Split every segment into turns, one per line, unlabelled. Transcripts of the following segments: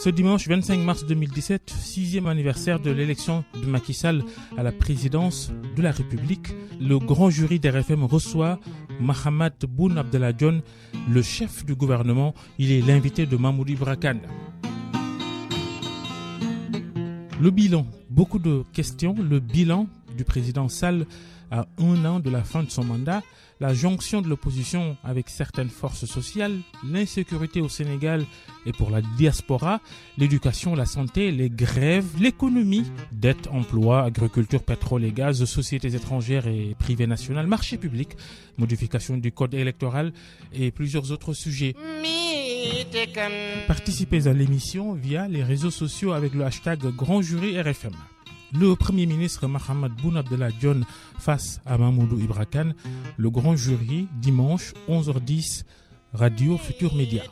Ce dimanche 25 mars 2017, 6e anniversaire de l'élection de Macky Sall à la présidence de la République, le grand jury d'RFM reçoit Mahammed Boun Abdallah Dionne, le chef du gouvernement. Il est l'invité de Mamadou Ibra Kane. Le bilan, beaucoup de questions. Le bilan du président Sall à 1 an de la fin de son mandat, la jonction de l'opposition avec certaines forces sociales, l'insécurité au Sénégal et pour la diaspora, l'éducation, la santé, les grèves, l'économie, dette, emploi, agriculture, pétrole et gaz, sociétés étrangères et privées nationales, marché public, modification du code électoral et plusieurs autres sujets. Participez à l'émission via les réseaux sociaux avec le hashtag Grand Jury RFM. Le Premier ministre Mahammed Boun Abdallah Dionne face à Mamadou Ibra Kane, le grand jury, dimanche 11h10, Radio Futur Média.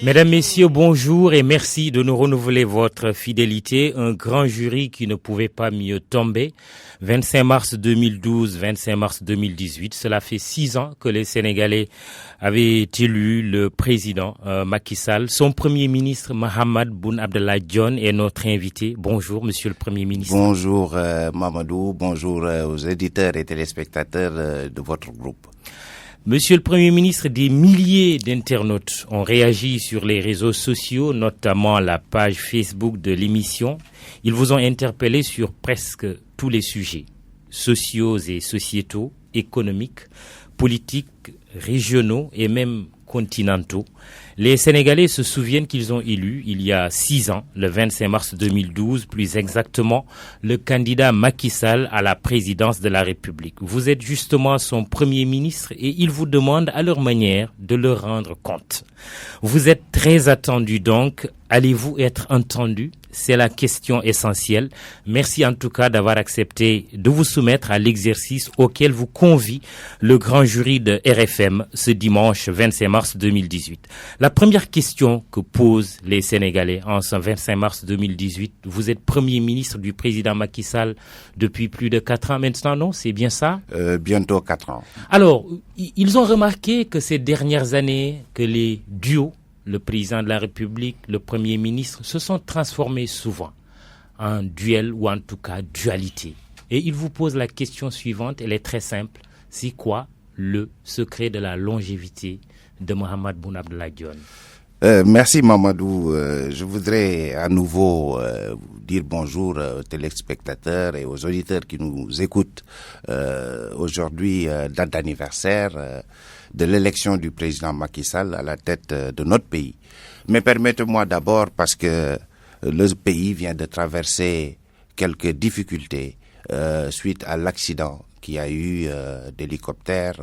Mesdames, Messieurs, bonjour et merci de nous renouveler votre fidélité. Un grand jury qui ne pouvait pas mieux tomber. 25 mars 2012, 25 mars 2018, cela fait 6 ans que les Sénégalais avaient élu le président Macky Sall. Son Premier ministre Mahammed Boun Abdallah Dionne est notre invité. Bonjour, Monsieur le Premier ministre.
Bonjour Mamadou, bonjour aux éditeurs et téléspectateurs de votre groupe.
Monsieur le Premier ministre, des milliers d'internautes ont réagi sur les réseaux sociaux, notamment la page Facebook de l'émission. Ils vous ont interpellé sur presque tous les sujets, sociaux et sociétaux, économiques, politiques, régionaux et même continentaux. Les Sénégalais se souviennent qu'ils ont élu, il y a 6 ans, le 25 mars 2012, plus exactement, le candidat Macky Sall à la présidence de la République. Vous êtes justement son Premier ministre et ils vous demandent à leur manière de leur rendre compte. Vous êtes très attendu donc. Allez-vous être entendu? C'est la question essentielle. Merci en tout cas d'avoir accepté de vous soumettre à l'exercice auquel vous convie le grand jury de RFM ce dimanche 25 mars 2018. La première question que posent les Sénégalais en ce 25 mars 2018, vous êtes Premier ministre du président Macky Sall depuis plus de 4 ans maintenant, non? C'est bien ça?
Bientôt 4 ans.
Alors, ils ont remarqué que ces dernières années, que les duos, le président de la République, le Premier ministre, se sont transformés souvent en duel ou en tout cas dualité. Et il vous pose la question suivante, elle est très simple. C'est quoi le secret de la longévité de Mahammed Boun Abdallah Dionne?
Merci Mamadou. Je voudrais à nouveau dire bonjour aux téléspectateurs et aux auditeurs qui nous écoutent. Aujourd'hui, date d'anniversaire de l'élection du président Macky Sall à la tête de notre pays. Mais permettez-moi d'abord, parce que le pays vient de traverser quelques difficultés suite à l'accident qu'il y a eu d'hélicoptère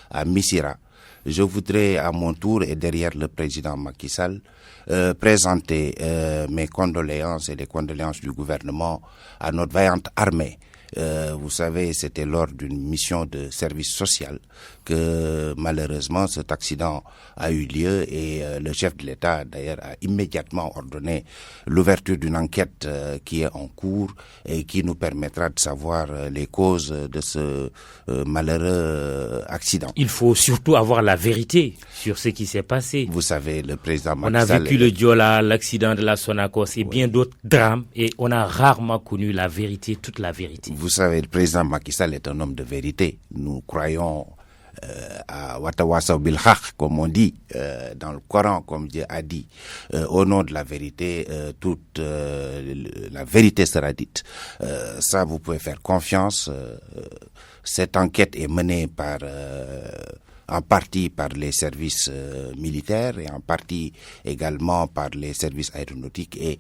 à Missirah. Je voudrais à mon tour et derrière le président Macky Sall présenter mes condoléances et les condoléances du gouvernement à notre vaillante armée. Vous savez, c'était lors d'une mission de service social que malheureusement cet accident a eu lieu et le chef de l'État d'ailleurs a immédiatement ordonné l'ouverture d'une enquête qui est en cours et qui nous permettra de savoir les causes de ce malheureux accident.
Il faut surtout avoir la vérité sur ce qui s'est passé.
Vous savez, le président Macky
Sall... On a
Sall
vécu le Diola, l'accident de la Sonacos et bien d'autres drames et on a rarement connu la vérité, toute la vérité.
Vous savez, le président Macky Sall est un homme de vérité. Nous croyons à Watawasaw bil Haq, comme on dit dans le Coran, comme Dieu a dit. Au nom de la vérité, toute la vérité sera dite. Ça, vous pouvez faire confiance. Cette enquête est menée en partie par les services militaires et en partie également par les services aéronautiques et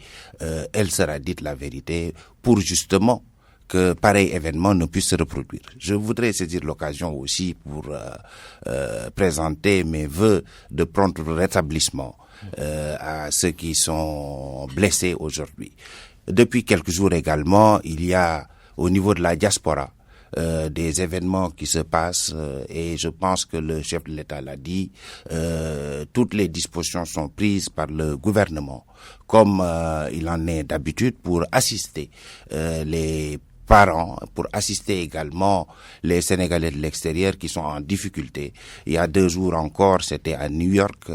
elle sera dite la vérité pour justement que pareil événement ne puisse se reproduire. Je voudrais saisir l'occasion aussi pour présenter mes vœux de prompt rétablissement à ceux qui sont blessés aujourd'hui. Depuis quelques jours également, il y a au niveau de la diaspora des événements qui se passent et je pense que le chef de l'État l'a dit, toutes les dispositions sont prises par le gouvernement comme il en est d'habitude pour assister les parents, pour assister également les Sénégalais de l'extérieur qui sont en difficulté. Il y a 2 jours encore, c'était à New York,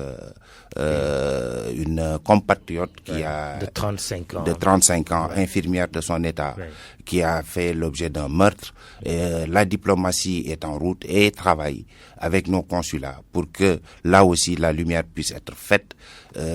une compatriote qui a
de
35 ans, infirmière de son état, qui a fait l'objet d'un meurtre. La diplomatie est en route et travaille avec nos consulats pour que là aussi la lumière puisse être faite.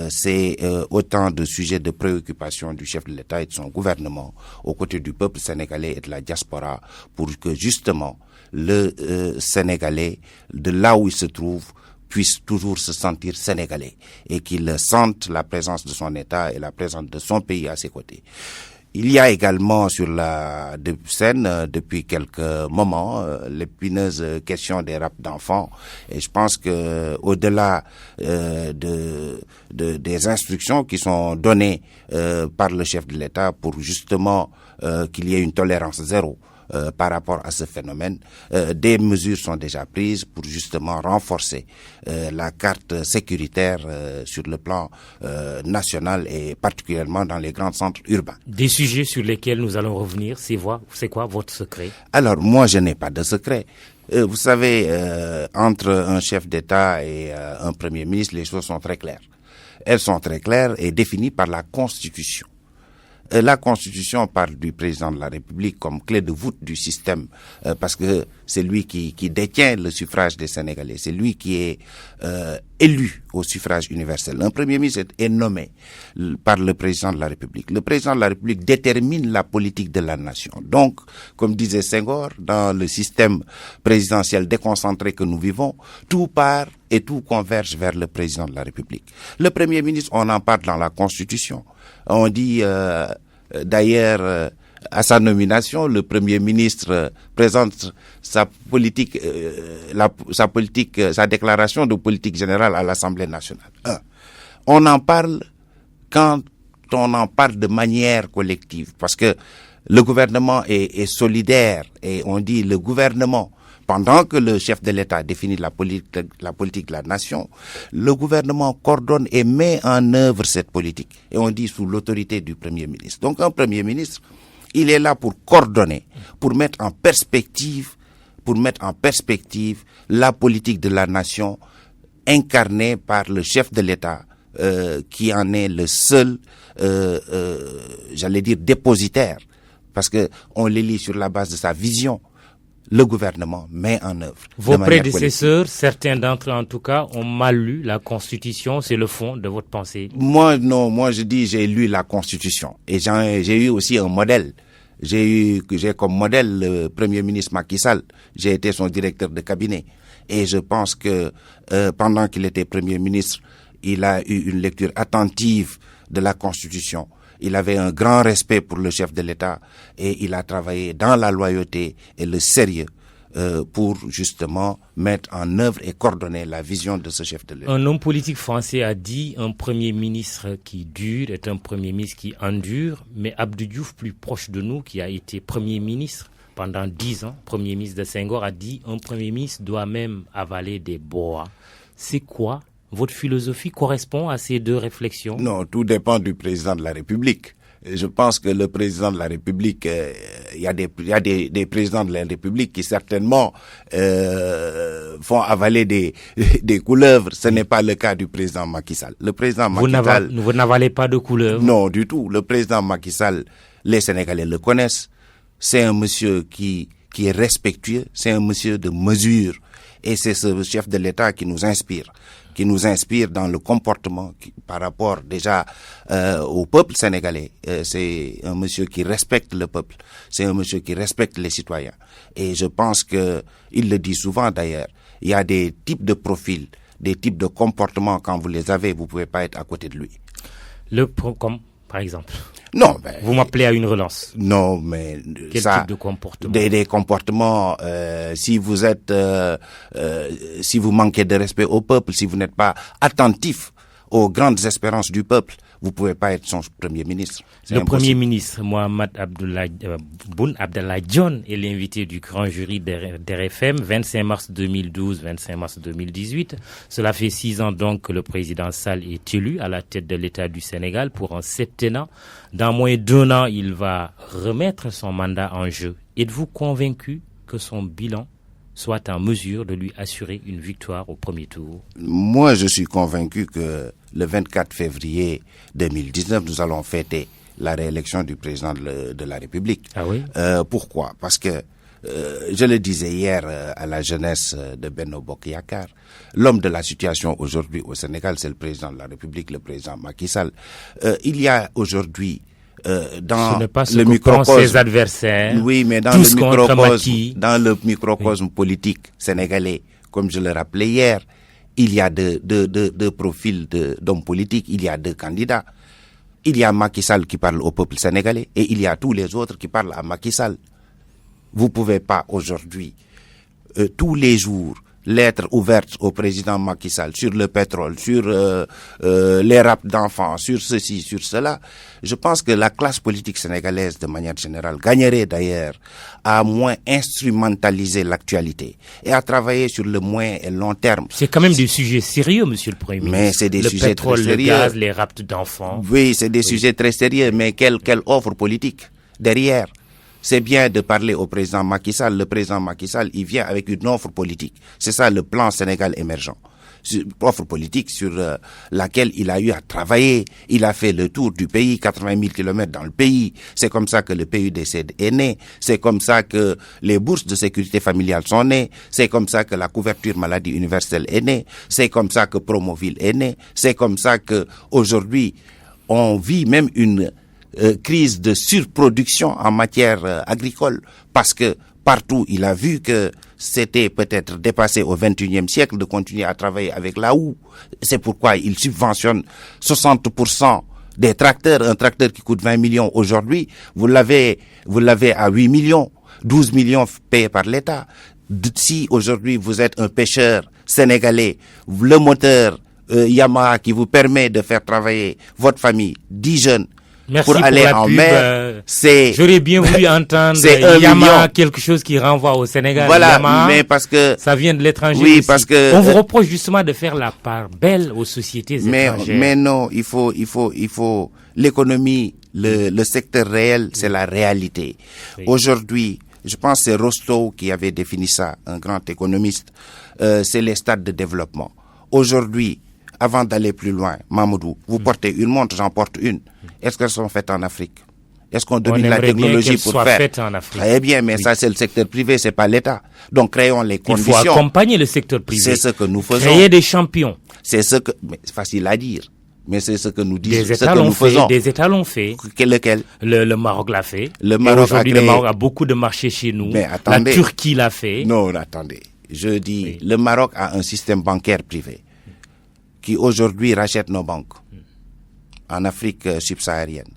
C'est autant de sujets de préoccupation du chef de l'État et de son gouvernement aux côtés du peuple sénégalais et de la diaspora pour que justement le Sénégalais, de là où il se trouve, puisse toujours se sentir sénégalais et qu'il sente la présence de son État et la présence de son pays à ses côtés. Il y a également sur la scène, depuis quelques moments, l'épineuse question des rapts d'enfants. Et je pense que au-delà des instructions qui sont données par le chef de l'État pour justement qu'il y ait une tolérance zéro par rapport à ce phénomène, des mesures sont déjà prises pour justement renforcer la carte sécuritaire sur le plan national et particulièrement dans les grands centres urbains.
Des sujets sur lesquels nous allons revenir, c'est quoi votre secret?
Alors moi je n'ai pas de secret. Vous savez, entre un chef d'État et un Premier ministre, les choses sont très claires. Elles sont très claires et définies par la Constitution. La Constitution parle du président de la République comme clé de voûte du système, parce que c'est lui qui détient le suffrage des Sénégalais, c'est lui qui est élu au suffrage universel. Un Premier ministre est nommé par le président de la République. Le président de la République détermine la politique de la nation. Donc, comme disait Senghor, dans le système présidentiel déconcentré que nous vivons, tout part et tout converge vers le président de la République. Le Premier ministre, on en parle dans la Constitution. On dit d'ailleurs à sa nomination, le Premier ministre présente sa politique, sa déclaration de politique générale à l'Assemblée nationale. On en parle quand on en parle de manière collective, parce que le gouvernement est solidaire et on dit le gouvernement. Pendant que le chef de l'État définit la politique de la nation, le gouvernement coordonne et met en œuvre cette politique. Et on dit sous l'autorité du Premier ministre. Donc un Premier ministre, il est là pour coordonner, pour mettre en perspective la politique de la nation incarnée par le chef de l'État, qui en est le seul, j'allais dire, dépositaire. Parce que on l'élit sur la base de sa vision. Le gouvernement met en œuvre.
Vos prédécesseurs, certains d'entre eux en tout cas, ont mal lu la Constitution. C'est le fond de votre pensée?
Moi, non. Moi, je dis j'ai lu la Constitution. Et j'ai eu aussi un modèle. J'ai comme modèle le Premier ministre Macky Sall. J'ai été son directeur de cabinet. Et je pense que pendant qu'il était Premier ministre, il a eu une lecture attentive de la Constitution. Il avait un grand respect pour le chef de l'État et il a travaillé dans la loyauté et le sérieux pour justement mettre en œuvre et coordonner la vision de ce chef de l'État.
Un homme politique français a dit un Premier ministre qui dure est un Premier ministre qui endure, mais Abdou Diouf, plus proche de nous, qui a été Premier ministre pendant 10 ans, Premier ministre de Senghor, a dit un Premier ministre doit même avaler des bois. C'est quoi? Votre philosophie correspond à ces deux réflexions?
Non, tout dépend du président de la République. Je pense que le président de la République, il y a des présidents de la République qui certainement font avaler des couleuvres. Ce n'est pas le cas du président Macky Sall. Le président Macky Sall,
vous n'avalez pas de couleuvres?
Non, du tout. Le président Macky Sall, les Sénégalais le connaissent. C'est un monsieur qui est respectueux. C'est un monsieur de mesure. Et c'est ce chef de l'État qui nous inspire dans le comportement par rapport déjà au peuple sénégalais. C'est un monsieur qui respecte le peuple, c'est un monsieur qui respecte les citoyens. Et je pense que il le dit souvent d'ailleurs, il y a des types de profils, des types de comportements, quand vous les avez, vous pouvez pas être à côté de lui.
Comme par exemple?
Non,
vous m'appelez à une relance.
Non, mais
quel type de comportement?
Des comportements. Si vous êtes, si vous manquez de respect au peuple, si vous n'êtes pas attentif aux grandes espérances du peuple, vous ne pouvez pas être son premier ministre. C'est
le
impossible.
Premier ministre, Mohamed Boun Abdallah Dionne, est l'invité du grand jury d'RFM, 25 mars 2012, 25 mars 2018. Cela fait 6 ans donc que le président Sall est élu à la tête de l'État du Sénégal pour un septennat. Dans moins d'1 an, il va remettre son mandat en jeu. Êtes-vous convaincu que son bilan soit en mesure de lui assurer une victoire au premier tour?
Moi, je suis convaincu que le 24 février 2019, nous allons fêter la réélection du président de la République.
Ah oui?
Pourquoi? Parce que, je le disais hier à la jeunesse de Benno Bokk Yakaar, l'homme de la situation aujourd'hui au Sénégal, c'est le président de la République, le président Macky Sall. Il y a aujourd'hui dans le microcosme,
ses adversaires,
oui, mais dans le microcosme politique sénégalais, comme je le rappelais hier, il y a deux profils d'hommes politiques, il y a 2 candidats. Il y a Macky Sall qui parle au peuple sénégalais et il y a tous les autres qui parlent à Macky Sall. Vous pouvez pas aujourd'hui, tous les jours, lettres ouvertes au président Macky Sall sur le pétrole, sur les rapts d'enfants, sur ceci, sur cela. Je pense que la classe politique sénégalaise, de manière générale, gagnerait d'ailleurs à moins instrumentaliser l'actualité et à travailler sur le moyen et long terme.
C'est quand même des sujets sérieux, monsieur le Premier ministre.
Mais c'est des sujets très sérieux.
Le pétrole, le gaz, les rapts d'enfants.
Oui, c'est des sujets très sérieux, mais quelle offre politique derrière? C'est bien de parler au président Macky Sall. Le président Macky Sall, il vient avec une offre politique. C'est ça le plan Sénégal émergent. Une offre politique sur laquelle il a eu à travailler. Il a fait le tour du pays, 80 000 kilomètres dans le pays. C'est comme ça que le PUDC est né. C'est comme ça que les bourses de sécurité familiale sont nées. C'est comme ça que la couverture maladie universelle est née. C'est comme ça que Promoville est né. C'est comme ça que aujourd'hui on vit même une crise de surproduction en matière agricole, parce que partout il a vu que c'était peut-être dépassé au XXIe siècle de continuer à travailler avec la houe. C'est pourquoi il subventionne 60% des tracteurs. Un tracteur qui coûte 20 millions aujourd'hui, vous l'avez à 8 millions, 12 millions payés par l'État. Si aujourd'hui vous êtes un pêcheur sénégalais, le moteur Yamaha qui vous permet de faire travailler votre famille, 10 jeunes,
merci
pour aller en
pub,
mer, c'est...
J'aurais bien voulu entendre Yamaha, quelque chose qui renvoie au Sénégal.
Voilà,
Yamaha,
mais parce que...
ça vient de l'étranger
oui,
aussi.
parce que...
On vous reproche justement de faire la part belle aux sociétés étrangères.
Mais non, il faut... L'économie, le secteur réel, c'est la réalité. Oui. Aujourd'hui, je pense que c'est Rostow qui avait défini ça, un grand économiste, c'est les stades de développement. Aujourd'hui, avant d'aller plus loin, Mamadou, vous portez une montre, j'en porte une. Est-ce qu'elles sont faites en Afrique? Est-ce qu'on domine la technologie pour faire?
Faites en Afrique.
Très bien, mais ça c'est le secteur privé, c'est pas l'État. Donc créons les conditions.
Il faut accompagner le secteur privé.
C'est ce que nous faisons.
Créer des champions.
C'est ce que, mais c'est facile à dire. Mais c'est ce que nous disons,
des États l'ont fait, des États l'ont fait.
Lequel?
Le Maroc l'a fait.
Le Maroc
aujourd'hui, le Maroc a beaucoup de marchés chez nous.
Mais attendez.
La Turquie l'a fait.
Non, attendez. Je dis, le Maroc a un système bancaire privé qui aujourd'hui rachète nos banques en Afrique subsaharienne.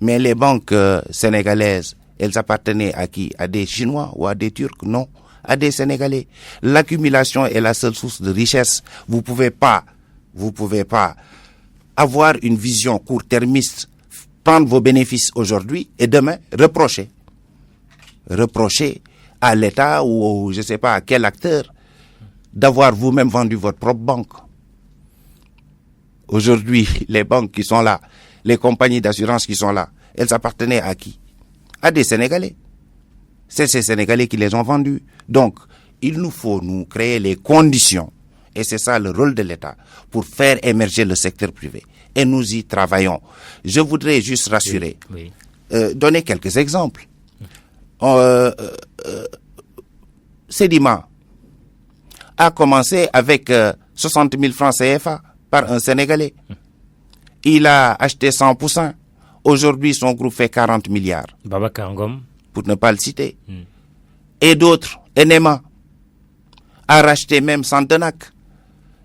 Mais les banques sénégalaises, elles appartenaient à qui? À des Chinois ou à des Turcs? Non, à des Sénégalais. L'accumulation est la seule source de richesse. Vous pouvez pas avoir une vision court-termiste, prendre vos bénéfices aujourd'hui et demain reprocher à l'État ou je sais pas à quel acteur d'avoir vous-même vendu votre propre banque. Aujourd'hui, les banques qui sont là, les compagnies d'assurance qui sont là, elles appartenaient à qui? À des Sénégalais. C'est ces Sénégalais qui les ont vendues. Donc, il nous faut nous créer les conditions, et c'est ça le rôle de l'État, pour faire émerger le secteur privé. Et nous y travaillons. Je voudrais juste rassurer, donner quelques exemples. Sedima a commencé avec 60 000 francs CFA par un Sénégalais. Il a acheté 100 poussins. Aujourd'hui, son groupe fait 40 milliards.
Babacar Ngom,
pour ne pas le citer. Et d'autres, Enema, a racheté même Santenac.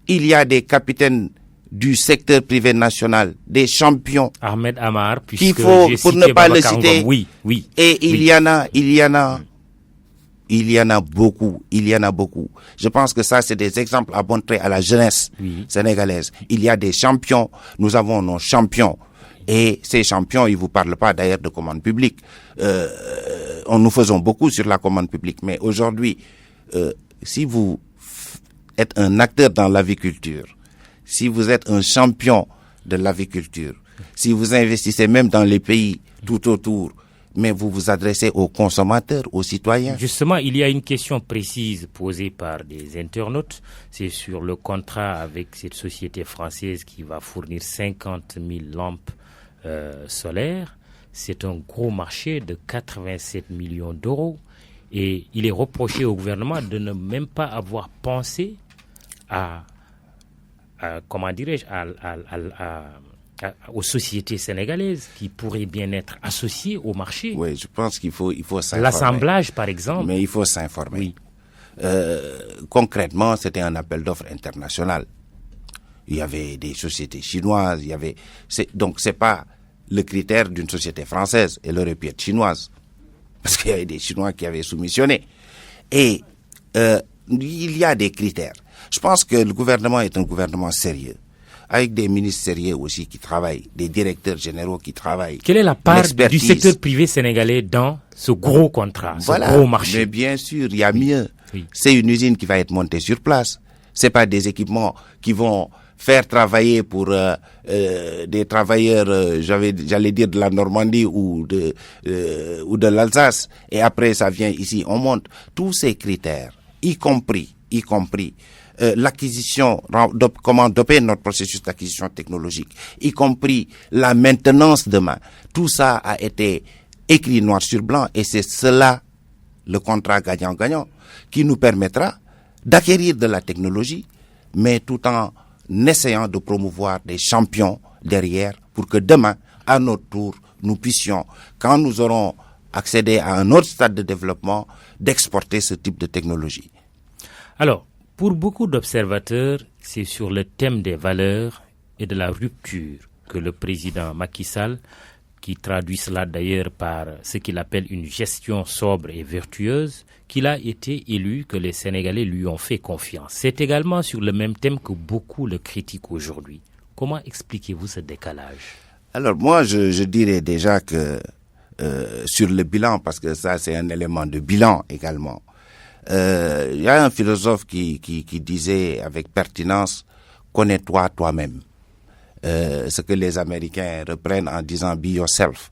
Il y a des capitaines du secteur privé national, des champions.
Ahmed Amar,
qu'il faut, pour ne pas le citer.
Oui.
Et il y en a Il y en a beaucoup. Je pense que ça, c'est des exemples à montrer à la jeunesse sénégalaise. Il y a des champions. Nous avons nos champions. Et ces champions, ils vous parlent pas d'ailleurs de commande publique. Nous faisons beaucoup sur la commande publique. Mais aujourd'hui, si vous êtes un acteur dans l'aviculture, si vous êtes un champion de l'aviculture, si vous investissez même dans les pays tout autour, mais vous vous adressez aux consommateurs, aux citoyens.
Justement, il y a une question précise posée par des internautes. C'est sur le contrat avec cette société française qui va fournir 50 000 lampes solaires. C'est un gros marché de 87 millions d'euros. Et il est reproché au gouvernement de ne même pas avoir pensé aux sociétés sénégalaises qui pourraient bien être associées au marché.
Oui, je pense qu'il faut s'informer.
L'assemblage, par exemple.
Mais il faut s'informer.
Oui.
Concrètement, c'était un appel d'offres international. Il y avait des sociétés chinoises, donc c'est pas le critère d'une société française, elle aurait pu être chinoise. Parce qu'il y avait des Chinois qui avaient soumissionné. Et il y a des critères. Je pense que le gouvernement est un gouvernement sérieux, avec des ministres sérieux aussi qui travaillent, des directeurs généraux qui travaillent.
Quelle est la part du secteur privé sénégalais dans ce gros contrat, ce gros marché?
Mais bien sûr, il y a mieux.
Oui.
C'est une usine qui va être montée sur place. C'est pas des équipements qui vont faire travailler pour des travailleurs, j'allais dire de la Normandie ou de l'Alsace, et après ça vient ici, on monte. Tous ces critères, y compris l'acquisition, comment doper notre processus d'acquisition technologique, y compris la maintenance demain, tout ça a été écrit noir sur blanc, et c'est cela, le contrat gagnant-gagnant, qui nous permettra d'acquérir de la technologie, mais tout en essayant de promouvoir des champions derrière pour que demain, à notre tour, nous puissions, quand nous aurons accédé à un autre stade de développement, d'exporter ce type de technologie.
Alors, pour beaucoup d'observateurs, c'est sur le thème des valeurs et de la rupture que le président Macky Sall, qui traduit cela d'ailleurs par ce qu'il appelle une gestion sobre et vertueuse, qu'il a été élu, que les Sénégalais lui ont fait confiance. C'est également sur le même thème que beaucoup le critiquent aujourd'hui. Comment expliquez-vous ce décalage?
Alors moi, je dirais déjà que sur le bilan, parce que ça c'est un élément de bilan également, il y a un philosophe qui disait avec pertinence, connais-toi toi-même. Ce que les Américains reprennent en disant be yourself.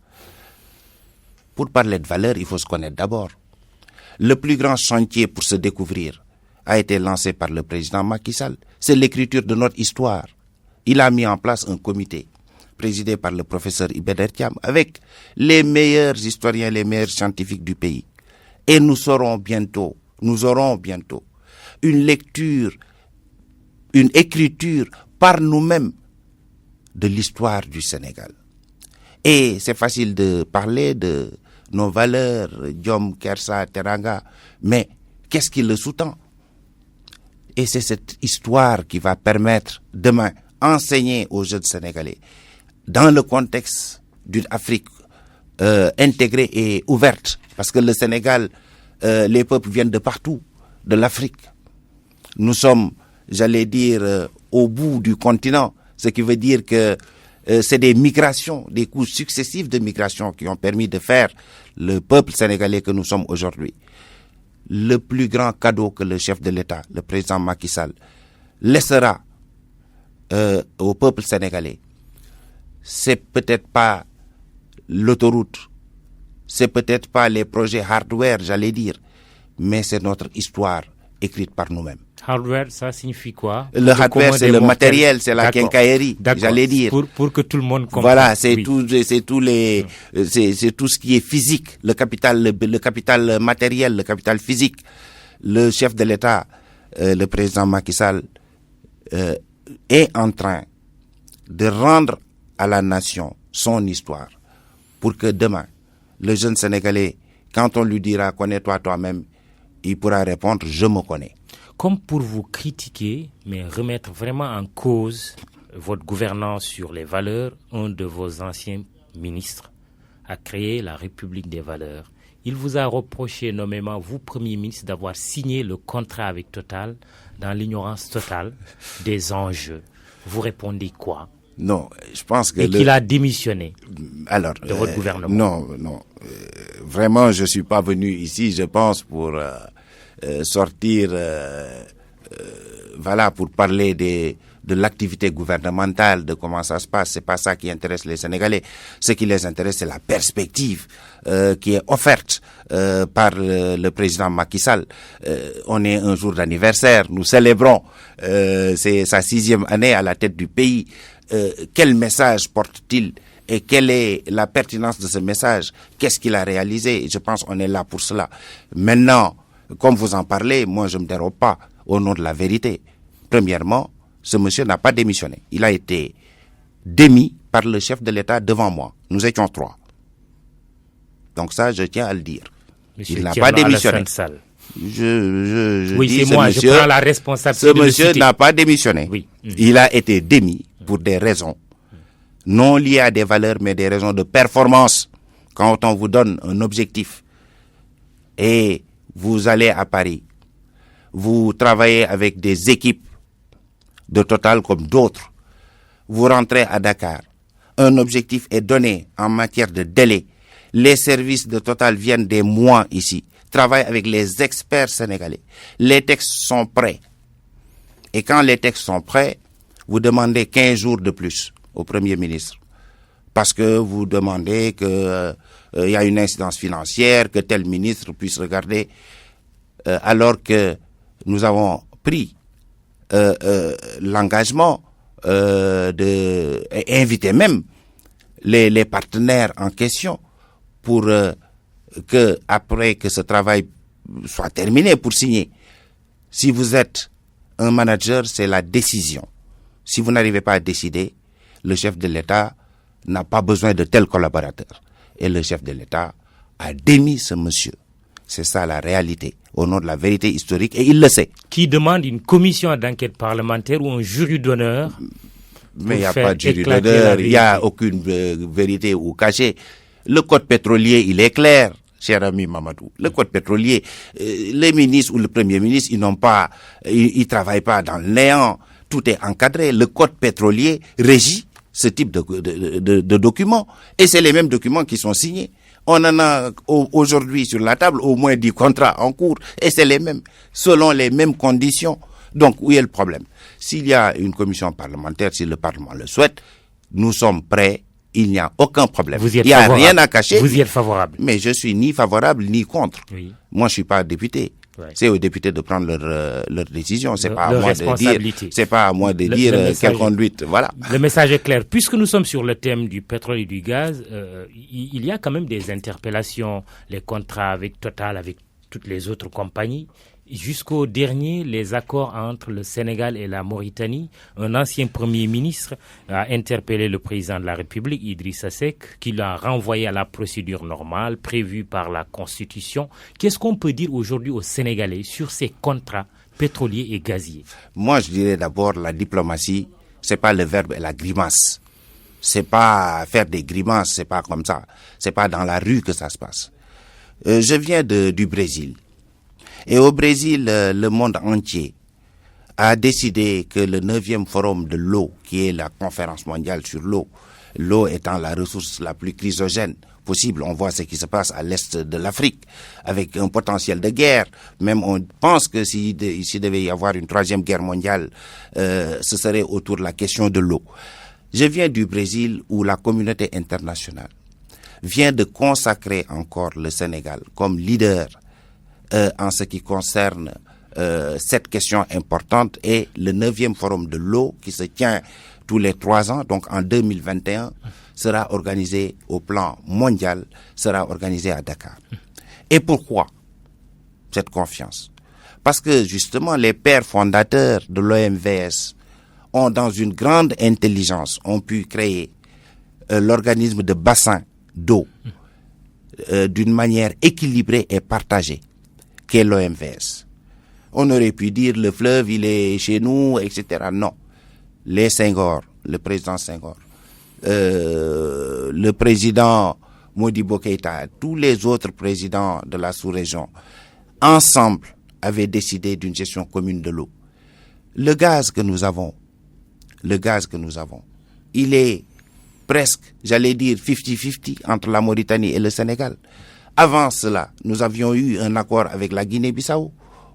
Pour parler de valeur, il faut se connaître d'abord. Le plus grand chantier pour se découvrir a été lancé par le président Macky Sall. C'est l'écriture de notre histoire. Il a mis en place un comité présidé par le professeur Iba Der Thiam avec les meilleurs historiens, les meilleurs scientifiques du pays. Et nous aurons bientôt une lecture, une écriture par nous-mêmes de l'histoire du Sénégal. Et c'est facile de parler de nos valeurs, Diom, Kersa, Teranga, mais qu'est-ce qui le sous-tend? Et c'est cette histoire qui va permettre demain enseigner aux jeunes Sénégalais dans le contexte d'une Afrique intégrée et ouverte, parce que le Sénégal, les peuples viennent de partout, de l'Afrique. Nous sommes, j'allais dire, au bout du continent, ce qui veut dire que c'est des migrations, des couches successives de migrations qui ont permis de faire le peuple sénégalais que nous sommes aujourd'hui. Le plus grand cadeau que le chef de l'État, le président Macky Sall, laissera au peuple sénégalais, c'est peut-être pas l'autoroute, c'est peut-être pas les projets hardware, j'allais dire, mais c'est notre histoire écrite par nous-mêmes.
Hardware, ça signifie quoi?
Le hardware, c'est le matériel, c'est la quincaillerie, j'allais dire.
Pour que tout le monde comprenne.
Voilà, c'est tout ce qui est physique, le capital matériel, le capital physique. Le chef de l'État, le président Macky Sall, est en train de rendre à la nation son histoire pour que demain, le jeune Sénégalais, quand on lui dira « connais-toi toi-même », il pourra répondre « je me connais ».
Comme pour vous critiquer, mais remettre vraiment en cause votre gouvernance sur les valeurs, un de vos anciens ministres a créé la République des valeurs. Il vous a reproché nommément, vous, Premier ministre, d'avoir signé le contrat avec Total dans l'ignorance totale des enjeux. Vous répondez quoi?
Non, je pense que...
Et qu'il a démissionné de votre gouvernement.
Non. Vraiment, je suis pas venu ici, je pense, pour sortir... voilà, pour parler de l'activité gouvernementale, de comment ça se passe. C'est pas ça qui intéresse les Sénégalais. Ce qui les intéresse, c'est la perspective qui est offerte par le président Macky Sall. On est un jour d'anniversaire, nous célébrons c'est sa 6e année à la tête du pays. Quel message porte-t-il et quelle est la pertinence de ce message? Qu'est-ce qu'il a réalisé? Je pense qu'on est là pour cela. Maintenant, comme vous en parlez, moi je me dérobe pas au nom de la vérité. Premièrement, ce monsieur n'a pas démissionné. Il a été démis par le chef de l'État devant moi. Nous étions 3. Donc ça, je tiens à le dire.
Monsieur
il n'a pas démissionné.
Oui,
dis
c'est moi,
monsieur,
je prends la responsabilité.
Ce monsieur n'a pas démissionné.
Oui.
Il a été démis pour des raisons non liées à des valeurs, mais des raisons de performance. Quand on vous donne un objectif et vous allez à Paris, vous travaillez avec des équipes de Total comme d'autres, vous rentrez à Dakar, un objectif est donné en matière de délai, les services de Total viennent des mois ici, travaillent avec les experts sénégalais, les textes sont prêts. Et quand les textes sont prêts, vous demandez 15 jours de plus au Premier ministre. Parce que vous demandez que y a une incidence financière, que tel ministre puisse regarder, alors que nous avons pris l'engagement et invité même les partenaires en question pour que, après que ce travail soit terminé, pour signer. Si vous êtes un manager, c'est la décision. Si vous n'arrivez pas à décider, le chef de l'État n'a pas besoin de tels collaborateurs. Et le chef de l'État a démis ce monsieur. C'est ça la réalité, au nom de la vérité historique, et il le sait.
Qui demande une commission d'enquête parlementaire ou un jury d'honneur?
Mais il n'y a pas de jury d'honneur, il n'y a aucune vérité ou cachée. Le code pétrolier, il est clair, cher ami Mamadou. Le code pétrolier, les ministres ou le Premier ministre, ils travaillent pas dans le néant. Tout est encadré. Le code pétrolier régit ce type de documents. Et c'est les mêmes documents qui sont signés. On en a aujourd'hui sur la table au moins 10 contrats en cours. Et c'est les mêmes, selon les mêmes conditions. Donc, où est le problème? S'il y a une commission parlementaire, si le Parlement le souhaite, nous sommes prêts. Il n'y a aucun problème. Il n'y a rien à cacher.
Vous y êtes favorable.
Mais je suis ni favorable ni contre.
Oui.
Moi, je suis pas député. Ouais. C'est aux députés de prendre leur décision. C'est pas à moi de dire. C'est pas à moi de dire quelle conduite. Voilà.
Le message est clair. Puisque nous sommes sur le thème du pétrole et du gaz, il y a quand même des interpellations, les contrats avec Total, avec toutes les autres compagnies. Jusqu'au dernier, les accords entre le Sénégal et la Mauritanie, un ancien Premier ministre a interpellé le président de la République, Idrissa Seck, qui l'a renvoyé à la procédure normale prévue par la Constitution. Qu'est-ce qu'on peut dire aujourd'hui aux Sénégalais sur ces contrats pétroliers et gaziers?
Moi, je dirais d'abord, la diplomatie, c'est pas le verbe et la grimace. C'est pas faire des grimaces, c'est pas comme ça. C'est pas dans la rue que ça se passe. Je viens du Brésil. Et au Brésil, le monde entier a décidé que le 9e forum de l'eau, qui est la conférence mondiale sur l'eau étant la ressource la plus chrysogène possible, on voit ce qui se passe à l'est de l'Afrique, avec un potentiel de guerre. Même on pense que s'il devait y avoir une 3e guerre mondiale, ce serait autour de la question de l'eau. Je viens du Brésil où la communauté internationale vient de consacrer encore le Sénégal comme leader en ce qui concerne cette question importante, et le 9e forum de l'eau qui se tient tous les 3 ans, donc en 2021, sera organisé au plan mondial, sera organisé à Dakar. Et pourquoi cette confiance? Parce que justement les pères fondateurs de l'OMVS ont, dans une grande intelligence, ont pu créer l'organisme de bassin d'eau d'une manière équilibrée et partagée, qu'est l'OMVS. On aurait pu dire le fleuve, il est chez nous, etc. Non. Les Senghor, le président Senghor, le président Modibo Keïta, tous les autres présidents de la sous-région, ensemble, avaient décidé d'une gestion commune de l'eau. Le gaz que nous avons, il est presque, j'allais dire 50-50 entre la Mauritanie et le Sénégal. Avant cela, nous avions eu un accord avec la Guinée-Bissau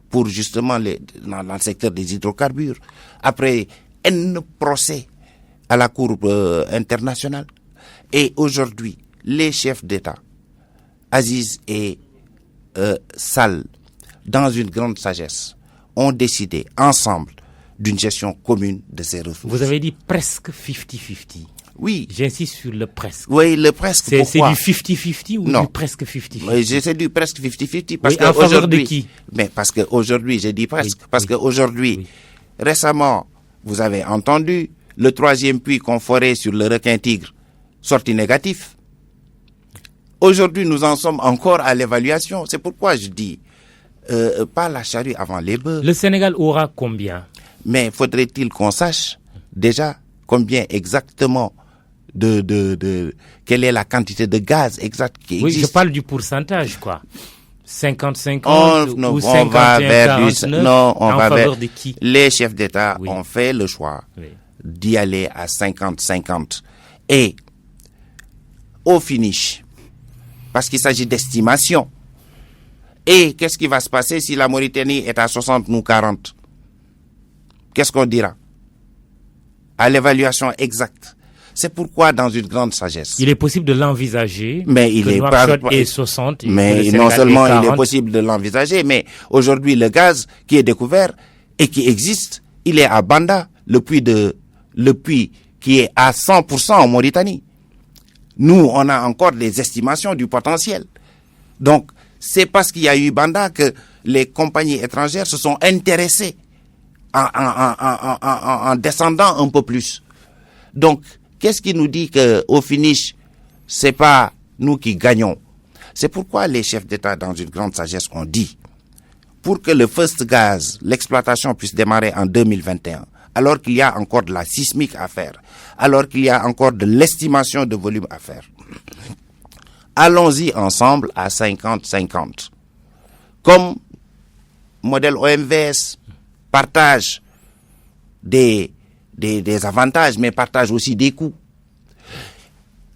pour justement dans le secteur des hydrocarbures. Après, un procès à la Cour internationale. Et aujourd'hui, les chefs d'État, Aziz et Sall, dans une grande sagesse, ont décidé ensemble d'une gestion commune de ces ressources.
Vous avez dit presque 50-50.
Oui.
J'insiste sur le presque.
Oui, le presque.
C'est du 50-50 ou
non.
Du presque 50-50?
Oui, c'est du presque 50-50 parce
oui, en faveur de qui?
Mais parce qu'aujourd'hui, j'ai dit presque, parce qu'aujourd'hui, récemment, vous avez entendu le 3e puits qu'on forait sur le requin-tigre, sorti négatif. Aujourd'hui, nous en sommes encore à l'évaluation. C'est pourquoi je dis, pas la charrue avant les bœufs.
Le Sénégal aura combien? Mais
faudrait-il qu'on sache déjà combien exactement quelle est la quantité de gaz exacte qui existe?
Oui, je parle du pourcentage, quoi. 50-50 ou
51-49 non, on
en
va
faveur
vers,
de qui?
Les chefs d'État ont fait le choix d'y aller à 50-50. Et au finish, parce qu'il s'agit d'estimation, et qu'est-ce qui va se passer si la Mauritanie est à 60, nous 40? Qu'est-ce qu'on dira? À l'évaluation exacte. C'est pourquoi, dans une grande sagesse,
il est possible de l'envisager.
Mais il est
pas et 60.
Mais non seulement il est possible de l'envisager, mais aujourd'hui le gaz qui est découvert et qui existe, il est à Banda, le puits qui est à 100% en Mauritanie. Nous, on a encore des estimations du potentiel. Donc, c'est parce qu'il y a eu Banda que les compagnies étrangères se sont intéressées en descendant un peu plus. Donc, qu'est-ce qui nous dit qu'au finish, c'est pas nous qui gagnons? C'est pourquoi les chefs d'État, dans une grande sagesse, ont dit, pour que le first gaz, l'exploitation puisse démarrer en 2021, alors qu'il y a encore de la sismique à faire, alors qu'il y a encore de l'estimation de volume à faire, allons-y ensemble à 50-50. Comme modèle OMVS, partage des avantages, mais partage aussi des coûts.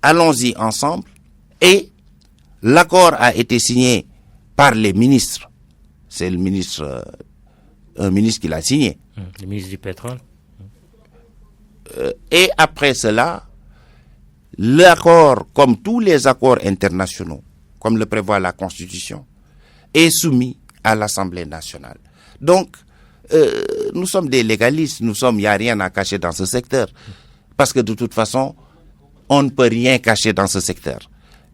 Allons-y ensemble. Et l'accord a été signé par les ministres. C'est un ministre qui l'a signé.
Le ministre du pétrole.
Et après cela, l'accord, comme tous les accords internationaux, comme le prévoit la Constitution, est soumis à l'Assemblée nationale. Donc, nous sommes des légalistes, il n'y a rien à cacher dans ce secteur. Parce que de toute façon, on ne peut rien cacher dans ce secteur.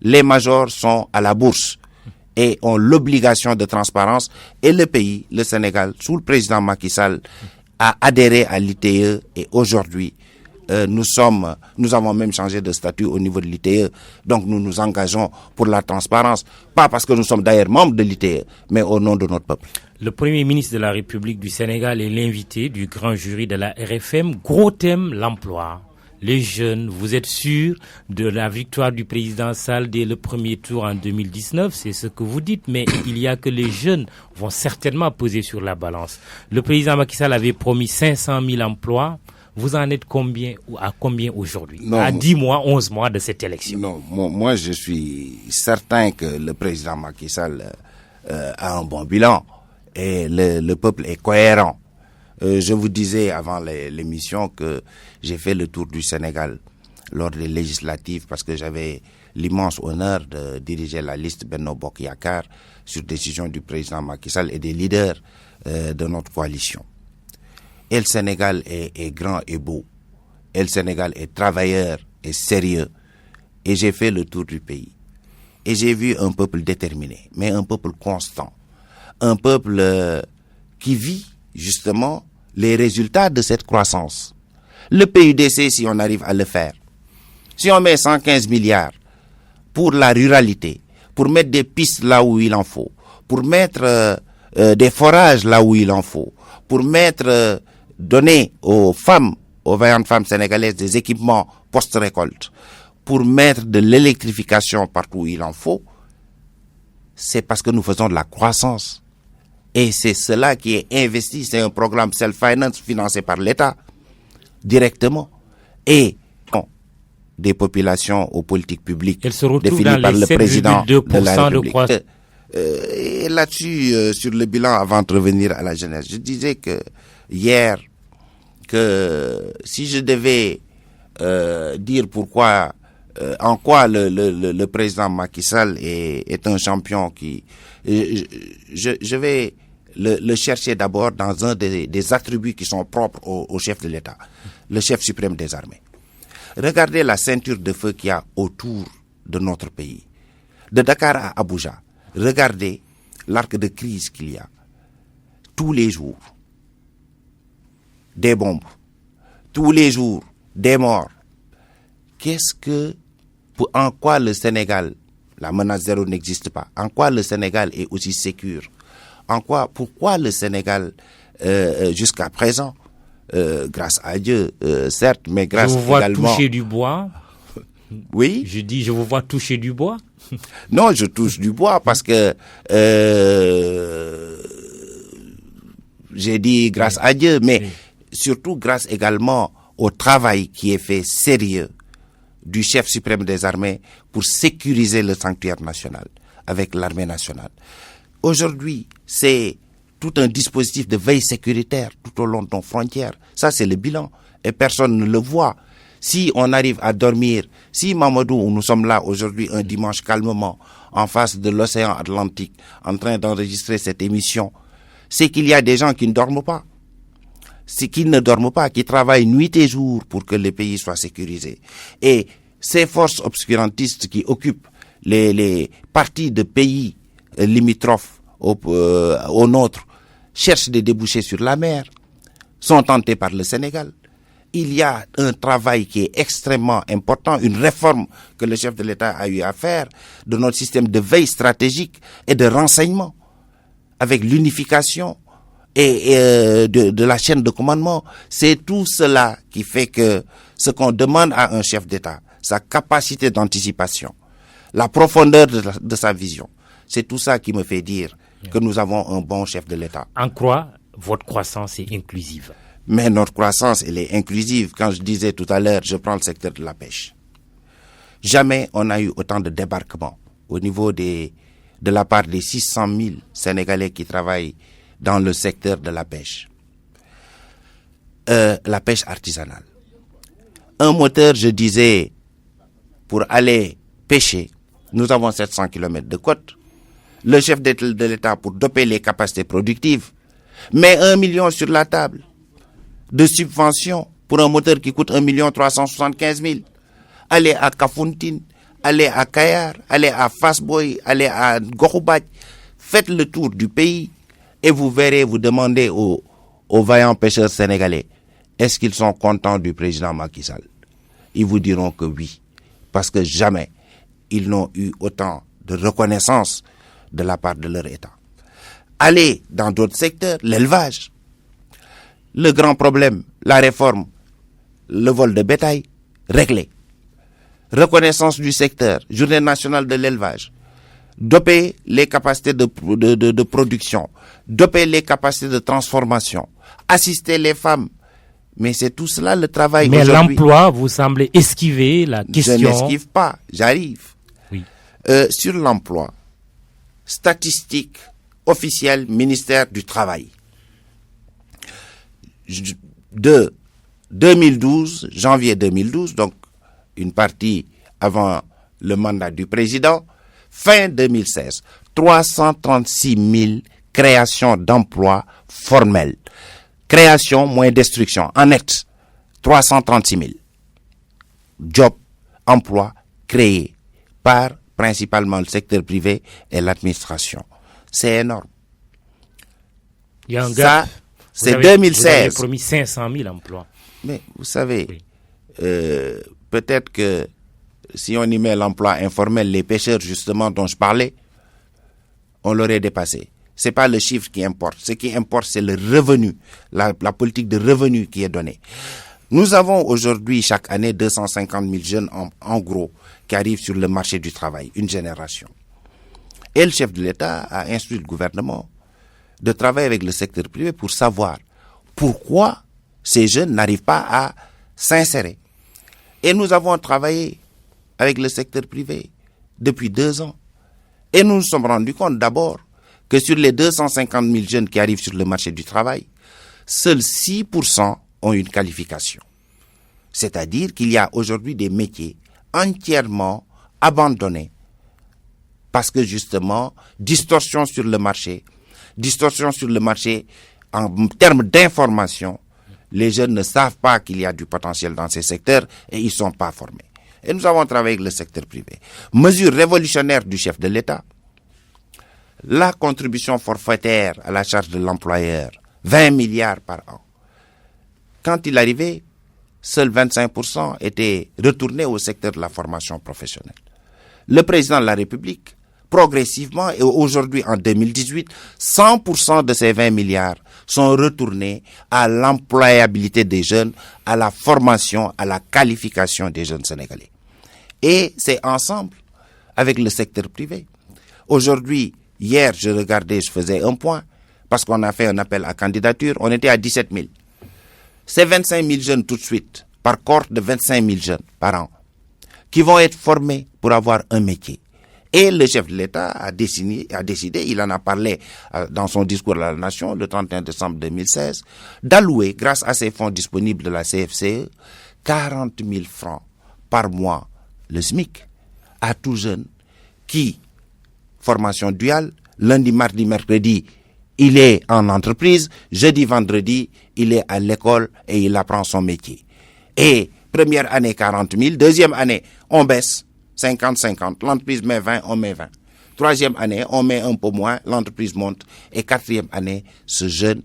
Les majors sont à la bourse et ont l'obligation de transparence. Et le pays, le Sénégal, sous le président Macky Sall, a adhéré à l'ITE et aujourd'hui, nous avons même changé de statut au niveau de l'ITE. Donc nous nous engageons pour la transparence, pas parce que nous sommes d'ailleurs membres de l'ITE, mais au nom de notre peuple.
Le Premier ministre de la République du Sénégal est l'invité du grand jury de la RFM. Gros thème, l'emploi. Les jeunes, vous êtes sûr de la victoire du président Sall dès le premier tour en 2019, c'est ce que vous dites, mais il y a que les jeunes vont certainement peser sur la balance. Le président Macky Sall avait promis 500 000 emplois. Vous en êtes à combien aujourd'hui? À 10 mois, 11 mois de cette élection?
Non, moi je suis certain que le président Macky Sall a un bon bilan et le peuple est cohérent. Je vous disais avant l'émission que j'ai fait le tour du Sénégal lors des législatives parce que j'avais l'immense honneur de diriger la liste Benno Bokk Yakaar sur décision du président Macky Sall et des leaders de notre coalition. Et le Sénégal est grand et beau. Et le Sénégal est travailleur et sérieux. Et j'ai fait le tour du pays. Et j'ai vu un peuple déterminé, mais un peuple constant. Un peuple qui vit justement les résultats de cette croissance. Le PUDC, si on arrive à le faire, si on met 115 milliards pour la ruralité, pour mettre des pistes là où il en faut, pour mettre des forages là où il en faut, pour donner aux femmes, aux vaillantes femmes sénégalaises des équipements post-récolte, pour mettre de l'électrification partout où il en faut, c'est parce que nous faisons de la croissance. Et c'est cela qui est investi. C'est un programme self-finance financé par l'État, directement. Et des populations aux politiques publiques définies par le président de la République. Et là-dessus, sur le bilan, avant de revenir à la jeunesse, je disais que hier, que si je devais dire pourquoi, en quoi le président Macky Sall est un champion qui... Je vais le chercher d'abord dans un des attributs qui sont propres au chef de l'État, le chef suprême des armées. Regardez la ceinture de feu qu'il y a autour de notre pays. De Dakar à Abuja, regardez l'arc de crise qu'il y a. Tous les jours, des bombes. Tous les jours, des morts. En quoi le Sénégal, la menace zéro n'existe pas? En quoi le Sénégal est aussi sécure? Pourquoi le Sénégal, jusqu'à présent, grâce à Dieu, certes, mais grâce également...
Je vous vois toucher du bois.
Oui.
Je vous vois toucher du bois.
Non, je touche du bois parce que j'ai dit grâce à Dieu, mais surtout grâce également au travail qui est fait sérieux du chef suprême des armées pour sécuriser le sanctuaire national avec l'armée nationale. Aujourd'hui, c'est tout un dispositif de veille sécuritaire tout au long de nos frontières. Ça, c'est le bilan. Et personne ne le voit. Si on arrive à dormir, si Mamadou, nous sommes là aujourd'hui un dimanche calmement, en face de l'océan Atlantique, en train d'enregistrer cette émission, c'est qu'il y a des gens qui ne dorment pas. C'est qu'ils ne dorment pas, qui travaillent nuit et jour pour que le pays soit sécurisé. Et ces forces obscurantistes qui occupent les parties de pays limitrophes au nôtre, cherchent des débouchés sur la mer, sont tentés par le Sénégal. Il y a un travail qui est extrêmement important, une réforme que le chef de l'État a eu à faire de notre système de veille stratégique et de renseignement, avec l'unification et de la chaîne de commandement. C'est tout cela qui fait que ce qu'on demande à un chef d'État, sa capacité d'anticipation, la profondeur de sa vision, c'est tout ça qui me fait dire que nous avons un bon chef de l'État.
En quoi votre croissance est inclusive?
Mais notre croissance, elle est inclusive. Quand je disais tout à l'heure, je prends le secteur de la pêche. Jamais on a eu autant de débarquements au niveau de la part des 600 000 Sénégalais qui travaillent dans le secteur de la pêche. La pêche artisanale. Un moteur, je disais, pour aller pêcher, nous avons 700 km de côte. Le chef de l'État, pour doper les capacités productives, met 1 million sur la table de subventions pour un moteur qui coûte 1 375 000. Allez à Kafountine, allez à Kayar, allez à Fassboy, allez à Goroubac. Faites le tour du pays et vous verrez, vous demandez aux vaillants pêcheurs sénégalais, est-ce qu'ils sont contents du président Macky Sall? Ils vous diront que oui, parce que jamais ils n'ont eu autant de reconnaissance de la part de leur État. Allez dans d'autres secteurs, l'élevage. Le grand problème, la réforme, le vol de bétail, réglé. Reconnaissance du secteur, journée nationale de l'élevage. Doper les capacités de production, doper les capacités de transformation, assister les femmes. Mais c'est tout cela le travail aujourd'hui.
Mais l'emploi, vous semblez esquiver la question.
Je n'esquive pas, j'arrive.
Oui.
Sur l'emploi, statistique officielle, ministère du Travail. De 2012, janvier 2012, donc une partie avant le mandat du président, fin 2016, 336 000 créations d'emplois formels. Création moins destruction, en net, 336 000. Jobs, emplois créés par principalement le secteur privé et l'administration. C'est énorme.
Il y a un gap.
Ça, c'est 2016. Vous avez
promis 500 000 emplois.
Mais vous savez,
oui.
Peut-être que si on y met l'emploi informel, les pêcheurs justement dont je parlais, on l'aurait dépassé. C'est pas le chiffre qui importe. Ce qui importe, c'est le revenu, la politique de revenu qui est donnée. Nous avons aujourd'hui chaque année 250 000 jeunes en gros qui arrivent sur le marché du travail, une génération. Et le chef de l'État a instruit le gouvernement de travailler avec le secteur privé pour savoir pourquoi ces jeunes n'arrivent pas à s'insérer. Et nous avons travaillé avec le secteur privé depuis 2 ans. Et nous nous sommes rendus compte d'abord que sur les 250 000 jeunes qui arrivent sur le marché du travail, seuls 6% ont une qualification. C'est-à-dire qu'il y a aujourd'hui des métiers entièrement abandonnés parce que justement, distorsion sur le marché en termes d'information, les jeunes ne savent pas qu'il y a du potentiel dans ces secteurs et ils ne sont pas formés. Et nous avons travaillé avec le secteur privé. Mesure révolutionnaire du chef de l'État, la contribution forfaitaire à la charge de l'employeur, 20 milliards par an. Quand il arrivait, seuls 25% étaient retournés au secteur de la formation professionnelle. Le président de la République, progressivement, et aujourd'hui en 2018, 100% de ces 20 milliards sont retournés à l'employabilité des jeunes, à la formation, à la qualification des jeunes Sénégalais. Et c'est ensemble avec le secteur privé. Aujourd'hui, hier, je faisais un point, parce qu'on a fait un appel à candidature, on était à 17 000. C'est 25 000 jeunes tout de suite, par cohorte de 25 000 jeunes par an, qui vont être formés pour avoir un métier. Et le chef de l'État a décidé, il en a parlé dans son discours à la Nation le 31 décembre 2016, d'allouer, grâce à ces fonds disponibles de la CFCE, 40 000 francs par mois, le SMIC, à tout jeune qui, formation duale, lundi, mardi, mercredi, il est en entreprise, jeudi, vendredi, il est à l'école et il apprend son métier. Et première année, 40 000, deuxième année, on baisse. 50-50, l'entreprise met 20, on met 20. Troisième année, on met un peu moins, l'entreprise monte. Et quatrième année, ce jeune,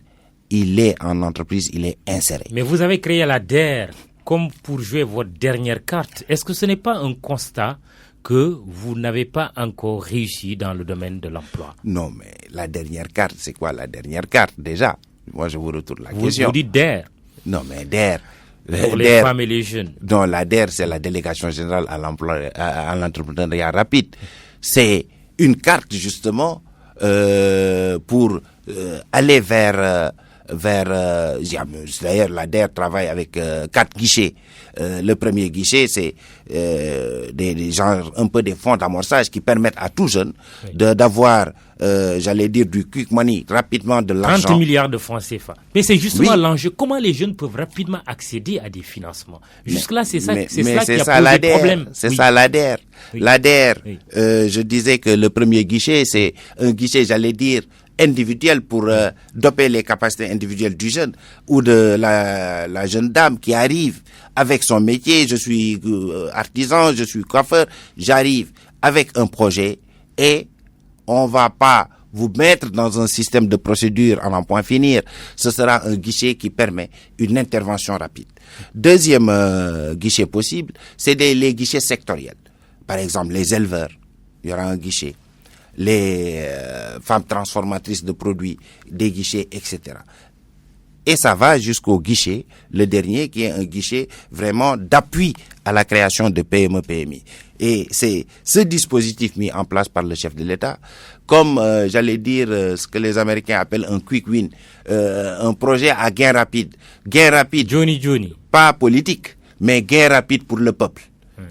il est en entreprise, il est inséré.
Mais vous avez créé la DER comme pour jouer votre dernière carte. Est-ce que ce n'est pas un constat que vous n'avez pas encore réussi dans le domaine de l'emploi?
Non, mais la dernière carte, c'est quoi la dernière carte déjà? Moi, je vous retourne la question.
Vous dites DER.
Non, mais DER.
Pour les femmes et les jeunes.
Non, la DER, c'est la délégation générale à l'emploi, à l'entrepreneuriat rapide. C'est une carte, justement, pour aller vers d'ailleurs, la DER travaille avec 4 guichets. Le premier guichet, c'est des gens, un peu des fonds d'amorçage qui permettent à tout jeune d'avoir, j'allais dire, du quick money, rapidement de l'argent.
30 milliards de francs CFA. Mais c'est justement l'enjeu. Comment les jeunes peuvent rapidement accéder à des financements? Jusque-là, c'est ça qui a posé problème.
C'est ça la DER. Oui. La DER, je disais que le premier guichet, c'est un guichet, j'allais dire, individuel pour doper les capacités individuelles du jeune ou de la jeune dame qui arrive avec son métier. Je suis artisan, je suis coiffeur, j'arrive avec un projet et on va pas vous mettre dans un système de procédure en point finir. Ce sera un guichet qui permet une intervention rapide. Deuxième guichet possible, c'est les guichets sectoriels. Par exemple, les éleveurs, il y aura un guichet. Les femmes transformatrices de produits, des guichets, etc. Et ça va jusqu'au guichet, le dernier, qui est un guichet vraiment d'appui à la création de PME-PMI. Et c'est ce dispositif mis en place par le chef de l'État, comme, j'allais dire, ce que les Américains appellent un quick win, un projet à gain rapide. Gain rapide,
Johnny.
Pas politique, mais gain rapide pour le peuple.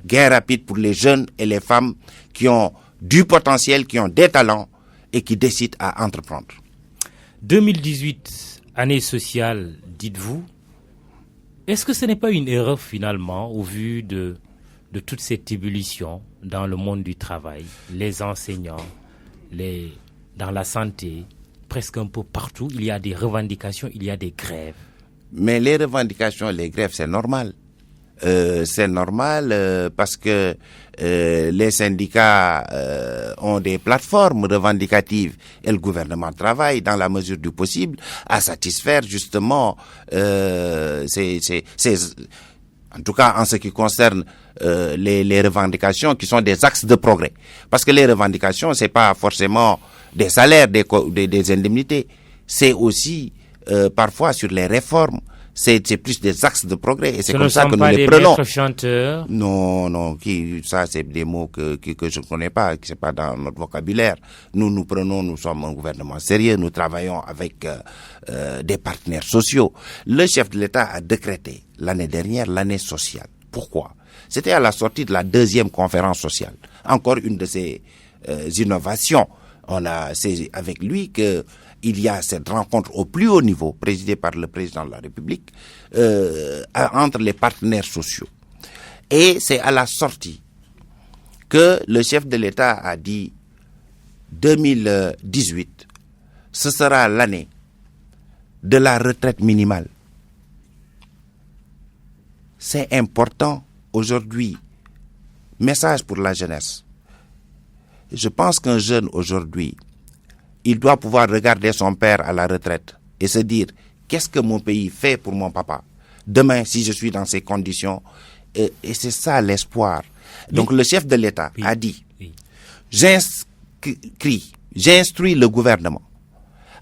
Gain rapide pour les jeunes et les femmes qui ont du potentiel, qui ont des talents et qui décident à entreprendre.
2018, année sociale, dites-vous. Est-ce que ce n'est pas une erreur finalement au vu de toute cette ébullition dans le monde du travail, les enseignants, dans la santé, presque un peu partout, il y a des revendications, il y a des grèves.
Mais les revendications, les grèves, c'est normal. C'est normal parce que les syndicats ont des plateformes revendicatives et le gouvernement travaille dans la mesure du possible à satisfaire justement en tout cas en ce qui concerne les revendications qui sont des axes de progrès. Parce que les revendications, c'est pas forcément des salaires, des indemnités, c'est aussi parfois sur les réformes c'est plus des axes de progrès. Et c'est
Ce
comme
ne
ça
sont
que nous
pas
les
des
prenons.
maîtres chanteurs.
Non, ça c'est des mots que je ne connais pas, que c'est pas dans notre vocabulaire. Nous sommes un gouvernement sérieux, nous travaillons avec des partenaires sociaux. Le chef de l'État a décrété l'année dernière l'année sociale. Pourquoi? C'était à la sortie de la 2e conférence sociale. Encore une de ces innovations. C'est avec lui que il y a cette rencontre au plus haut niveau, présidée par le président de la République, entre les partenaires sociaux. Et c'est à la sortie que le chef de l'État a dit 2018, ce sera l'année de la retraite minimale. C'est important aujourd'hui. Message pour la jeunesse. Je pense qu'un jeune aujourd'hui, il doit pouvoir regarder son père à la retraite et se dire, qu'est-ce que mon pays fait pour mon papa demain si je suis dans ces conditions? Et c'est ça l'espoir. Donc le chef de l'État a dit, j'instruis le gouvernement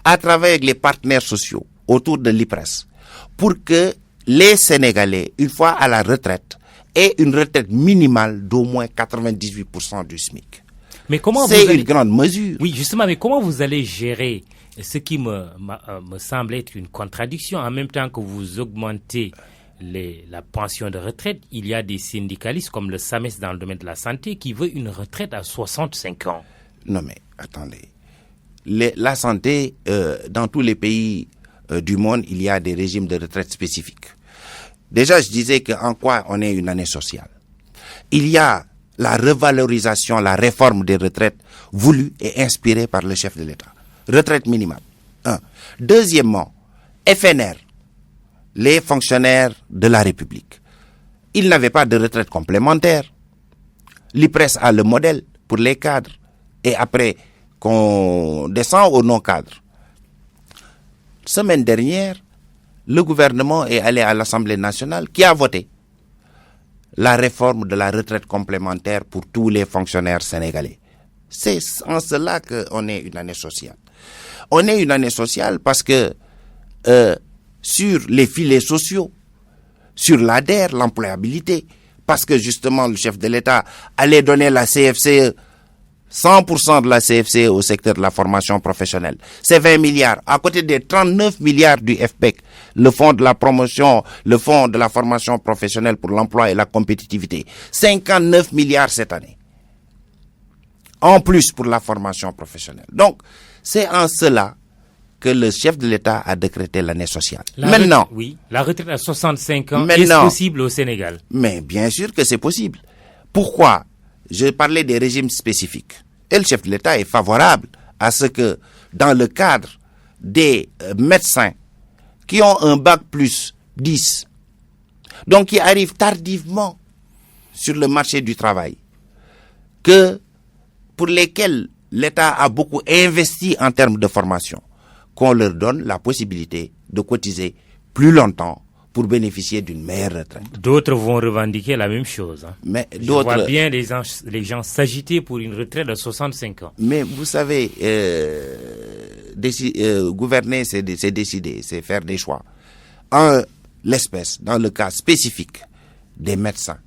à travers les partenaires sociaux autour de l'IPRES pour que les Sénégalais, une fois à la retraite, aient une retraite minimale d'au moins 98% du SMIC.
Mais comment
c'est une grande mesure.
Oui, justement, mais comment vous allez gérer ce qui me semble être une contradiction? En même temps que vous augmentez la pension de retraite, il y a des syndicalistes comme le SAMES dans le domaine de la santé qui veut une retraite à 65 ans.
Non mais, attendez. La santé, dans tous les pays du monde, il y a des régimes de retraite spécifiques. Déjà, je disais qu'en quoi on est une année sociale. Il y a la revalorisation, la réforme des retraites voulue et inspirée par le chef de l'État. Retraite minimale. 1. Deuxièmement, FNR, les fonctionnaires de la République. Ils n'avaient pas de retraite complémentaire. L'IPRES a le modèle pour les cadres. Et après, qu'on descend aux non-cadres. Semaine dernière, le gouvernement est allé à l'Assemblée nationale qui a voté la réforme de la retraite complémentaire pour tous les fonctionnaires sénégalais. C'est en cela qu'on est une année sociale. On est une année sociale parce que sur les filets sociaux, sur l'ADER, l'employabilité, parce que justement le chef de l'État allait donner la CFCE, 100% de la CFCE au secteur de la formation professionnelle. C'est 20 milliards. À côté des 39 milliards du FPEC, le fonds de la promotion, le fonds de la formation professionnelle pour l'emploi et la compétitivité. 59 milliards cette année. En plus pour la formation professionnelle. Donc, c'est en cela que le chef de l'État a décrété l'année sociale.
La retraite à 65 ans est possible au Sénégal.
Mais bien sûr que c'est possible. Pourquoi? Je parlais des régimes spécifiques. Et le chef de l'État est favorable à ce que, dans le cadre des médecins qui ont un bac plus 10, donc qui arrivent tardivement sur le marché du travail, que pour lesquels l'État a beaucoup investi en termes de formation, qu'on leur donne la possibilité de cotiser plus longtemps pour bénéficier d'une meilleure retraite.
D'autres vont revendiquer la même chose.
Mais
je vois bien les gens s'agiter pour une retraite de 65 ans.
Mais vous savez, gouverner, c'est décider, c'est faire des choix. En l'espèce, dans le cas spécifique des médecins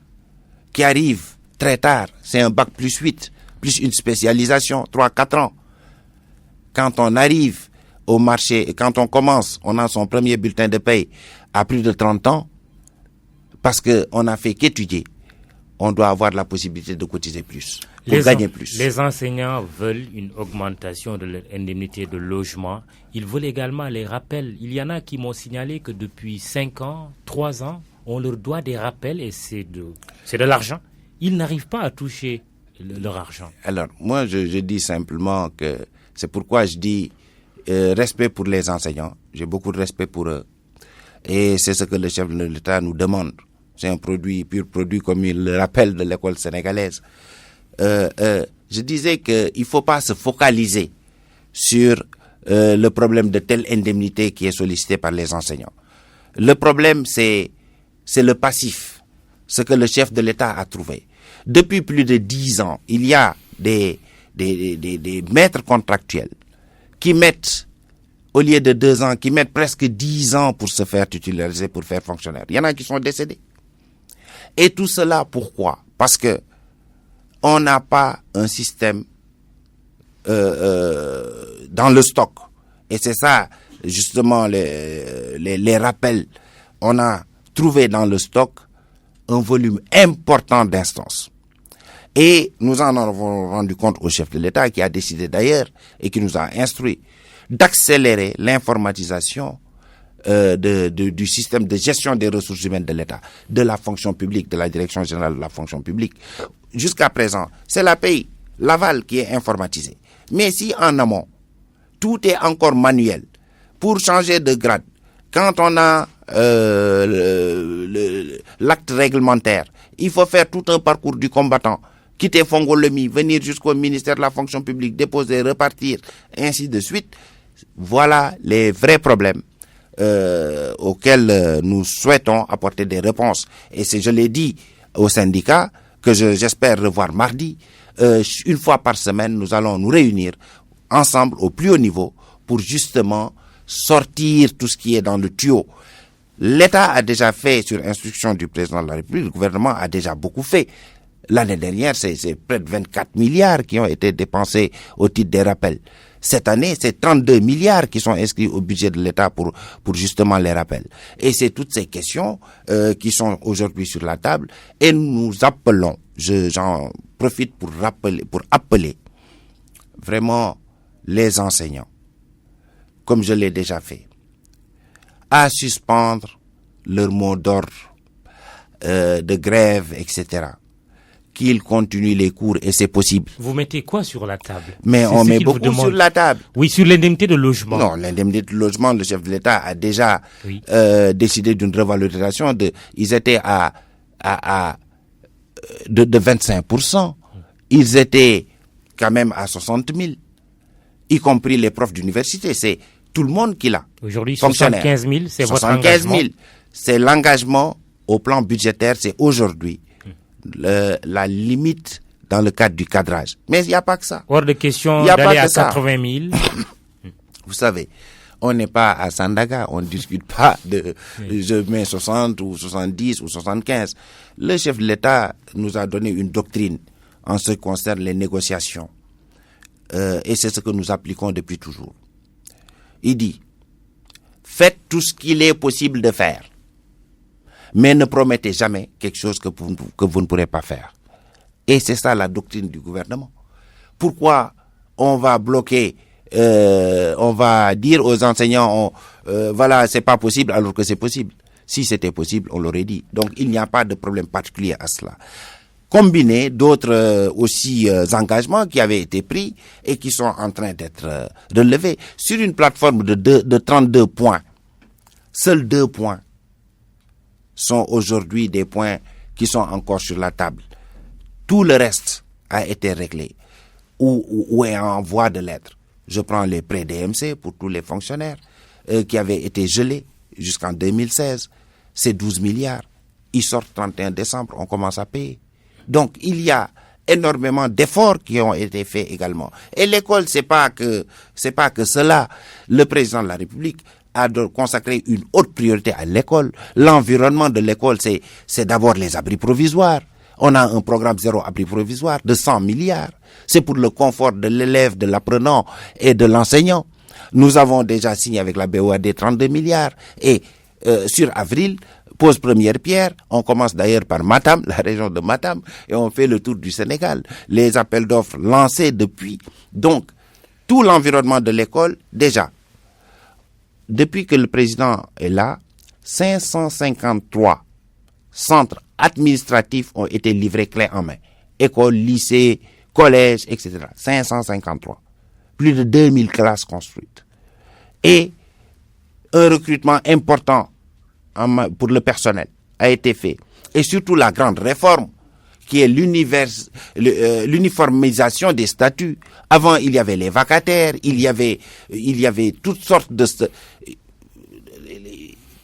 qui arrivent très tard, c'est un bac plus 8, plus une spécialisation, 3-4 ans. Quand on arrive au marché, quand on commence, on a son premier bulletin de paye à plus de 30 ans, parce qu'on n'a fait qu'étudier, on doit avoir la possibilité de cotiser plus, pour gagner plus.
Les enseignants veulent une augmentation de leur indemnité de logement. Ils veulent également les rappels. Il y en a qui m'ont signalé que depuis 5 ans, 3 ans, on leur doit des rappels et c'est de l'argent. Ils n'arrivent pas à toucher leur argent. Alors,
moi, je dis simplement que c'est pourquoi je dis respect pour les enseignants. J'ai beaucoup de respect pour eux. Et c'est ce que le chef de l'État nous demande. C'est un produit, pur produit, comme il le rappelle de l'école sénégalaise. Je disais qu'il ne faut pas se focaliser sur le problème de telle indemnité qui est sollicitée par les enseignants. Le problème, c'est le passif, ce que le chef de l'État a trouvé. Depuis plus de 10 ans, il y a des maîtres contractuels qui mettent au lieu de 2 ans, qui mettent presque 10 ans pour se faire titulariser, pour faire fonctionnaire. Il y en a qui sont décédés. Et tout cela, pourquoi? Parce que on n'a pas un système dans le stock. Et c'est ça, justement, les rappels. On a trouvé dans le stock un volume important d'instances. Et nous en avons rendu compte au chef de l'État, qui a décidé d'ailleurs, et qui nous a instruit, d'accélérer l'informatisation du système de gestion des ressources humaines de l'État, de la fonction publique, de la direction générale de la fonction publique. Jusqu'à présent, c'est l'API, l'aval, qui est informatisé. Mais si en amont, tout est encore manuel, pour changer de grade, quand on a l'acte réglementaire, il faut faire tout un parcours du combattant, quitter Fongolemi, venir jusqu'au ministère de la fonction publique, déposer, repartir, ainsi de suite. Voilà les vrais problèmes auxquels nous souhaitons apporter des réponses. Et c'est, je l'ai dit aux syndicats, que j'espère revoir mardi. Une fois par semaine, nous allons nous réunir ensemble au plus haut niveau pour justement sortir tout ce qui est dans le tuyau. L'État a déjà fait, sur instruction du président de la République, le gouvernement a déjà beaucoup fait. L'année dernière, c'est près de 24 milliards qui ont été dépensés au titre des rappels. Cette année, c'est 32 milliards qui sont inscrits au budget de l'État pour justement les rappels. Et c'est toutes ces questions qui sont aujourd'hui sur la table. Et nous appelons, j'en profite pour appeler vraiment les enseignants, comme je l'ai déjà fait, à suspendre leur mot d'ordre de grève, etc., qu'ils continuent les cours, et c'est possible.
Vous mettez quoi sur la table?
Mais on met beaucoup sur la table.
Oui, sur l'indemnité de logement.
Non, l'indemnité de logement, le chef de l'État a déjà décidé d'une revalorisation ils étaient de 25%. Ils étaient quand même à 60 000, y compris les profs d'université. C'est tout le monde qui l'a.
Aujourd'hui, 75 000, c'est votre engagement.
75 000, c'est l'engagement au plan budgétaire, c'est aujourd'hui la limite dans le cadre du cadrage. Mais il n'y a pas que ça.
Hors de question d'aller à 80 000.
Vous savez, on n'est pas à Sandaga, on ne discute pas de je mets 60 ou 70 ou 75. Le chef de l'État nous a donné une doctrine en ce qui concerne les négociations. Et c'est ce que nous appliquons depuis toujours. Il dit, faites tout ce qu'il est possible de faire, mais ne promettez jamais quelque chose que vous ne pourrez pas faire. Et c'est ça la doctrine du gouvernement. Pourquoi on va bloquer, on va dire aux enseignants, voilà, c'est pas possible, alors que c'est possible. Si c'était possible, on l'aurait dit. Donc il n'y a pas de problème particulier à cela. Combiné d'autres aussi engagements qui avaient été pris et qui sont en train d'être relevés sur une plateforme de 32 points. Seuls 2 points sont aujourd'hui des points qui sont encore sur la table. Tout le reste a été réglé ou est en voie de l'être. Je prends les prêts DMC pour tous les fonctionnaires qui avaient été gelés jusqu'en 2016. C'est 12 milliards. Ils sortent 31 décembre, on commence à payer. Donc il y a énormément d'efforts qui ont été faits également. Et l'école, c'est pas que cela. Le président de la République a consacré une haute priorité à l'école. L'environnement de l'école, c'est d'abord les abris provisoires. On a un programme zéro abri provisoire de 100 milliards. C'est pour le confort de l'élève, de l'apprenant et de l'enseignant. Nous avons déjà signé avec la BOAD 32 milliards. Et sur avril, pose première pierre. On commence d'ailleurs par Matam, la région de Matam, et on fait le tour du Sénégal. Les appels d'offres lancés depuis. Donc, tout l'environnement de l'école, déjà, depuis que le président est là, 553 centres administratifs ont été livrés clé en main. Écoles, lycées, collèges, etc. 553. Plus de 2000 classes construites. Et un recrutement important pour le personnel a été fait. Et surtout la grande réforme qui est l'uniformisation des statuts. Avant, il y avait les vacataires, il y avait toutes sortes de...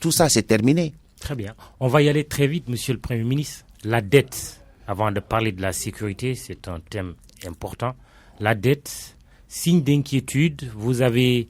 Tout ça, c'est terminé.
Très bien. On va y aller très vite, Monsieur le Premier ministre. La dette, avant de parler de la sécurité, c'est un thème important. La dette, signe d'inquiétude, vous avez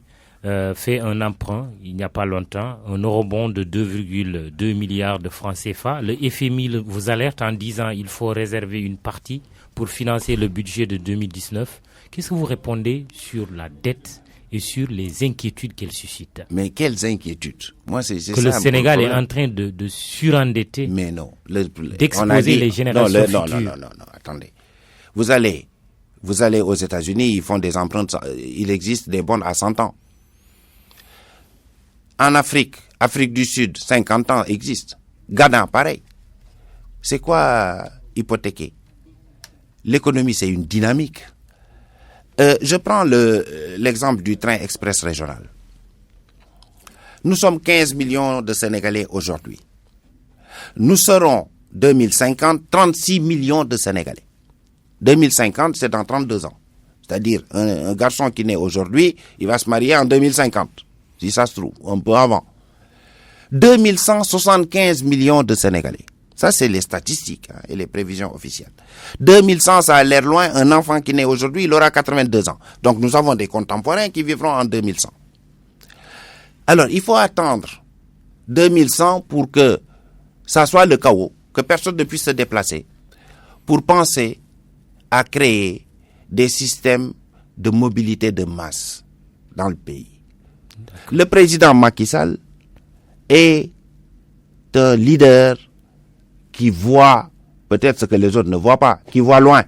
fait un emprunt il n'y a pas longtemps, un eurobond de 2,2 milliards de francs CFA. Le FMI vous alerte en disant qu'il faut réserver une partie pour financer le budget de 2019. Qu'est-ce que vous répondez sur la dette et sur les inquiétudes qu'elle suscite?
Mais quelles inquiétudes? Moi, c'est
que
ça,
le Sénégal est en train de surendetter,
mais non,
d'exposer les générations futures.
Non, attendez. Vous allez aux États-Unis, ils font des emprunts, il existe des bons à 100 ans. En Afrique du Sud, 50 ans existe. Ghana, pareil. C'est quoi hypothéquer? L'économie, c'est une dynamique. Je prends l'exemple du train express régional. Nous sommes 15 millions de Sénégalais aujourd'hui. Nous serons, 2050, 36 millions de Sénégalais. 2050, c'est dans 32 ans. C'est-à-dire, un garçon qui naît aujourd'hui, il va se marier en 2050. Si ça se trouve, un peu avant. 2175 millions de Sénégalais. Ça, c'est les statistiques et les prévisions officielles. 2100, ça a l'air loin. Un enfant qui naît aujourd'hui, il aura 82 ans. Donc, nous avons des contemporains qui vivront en 2100. Alors, il faut attendre 2100 pour que ça soit le chaos, que personne ne puisse se déplacer, pour penser à créer des systèmes de mobilité de masse dans le pays. Le président Macky Sall est un leader qui voit peut-être ce que les autres ne voient pas, qui voit loin.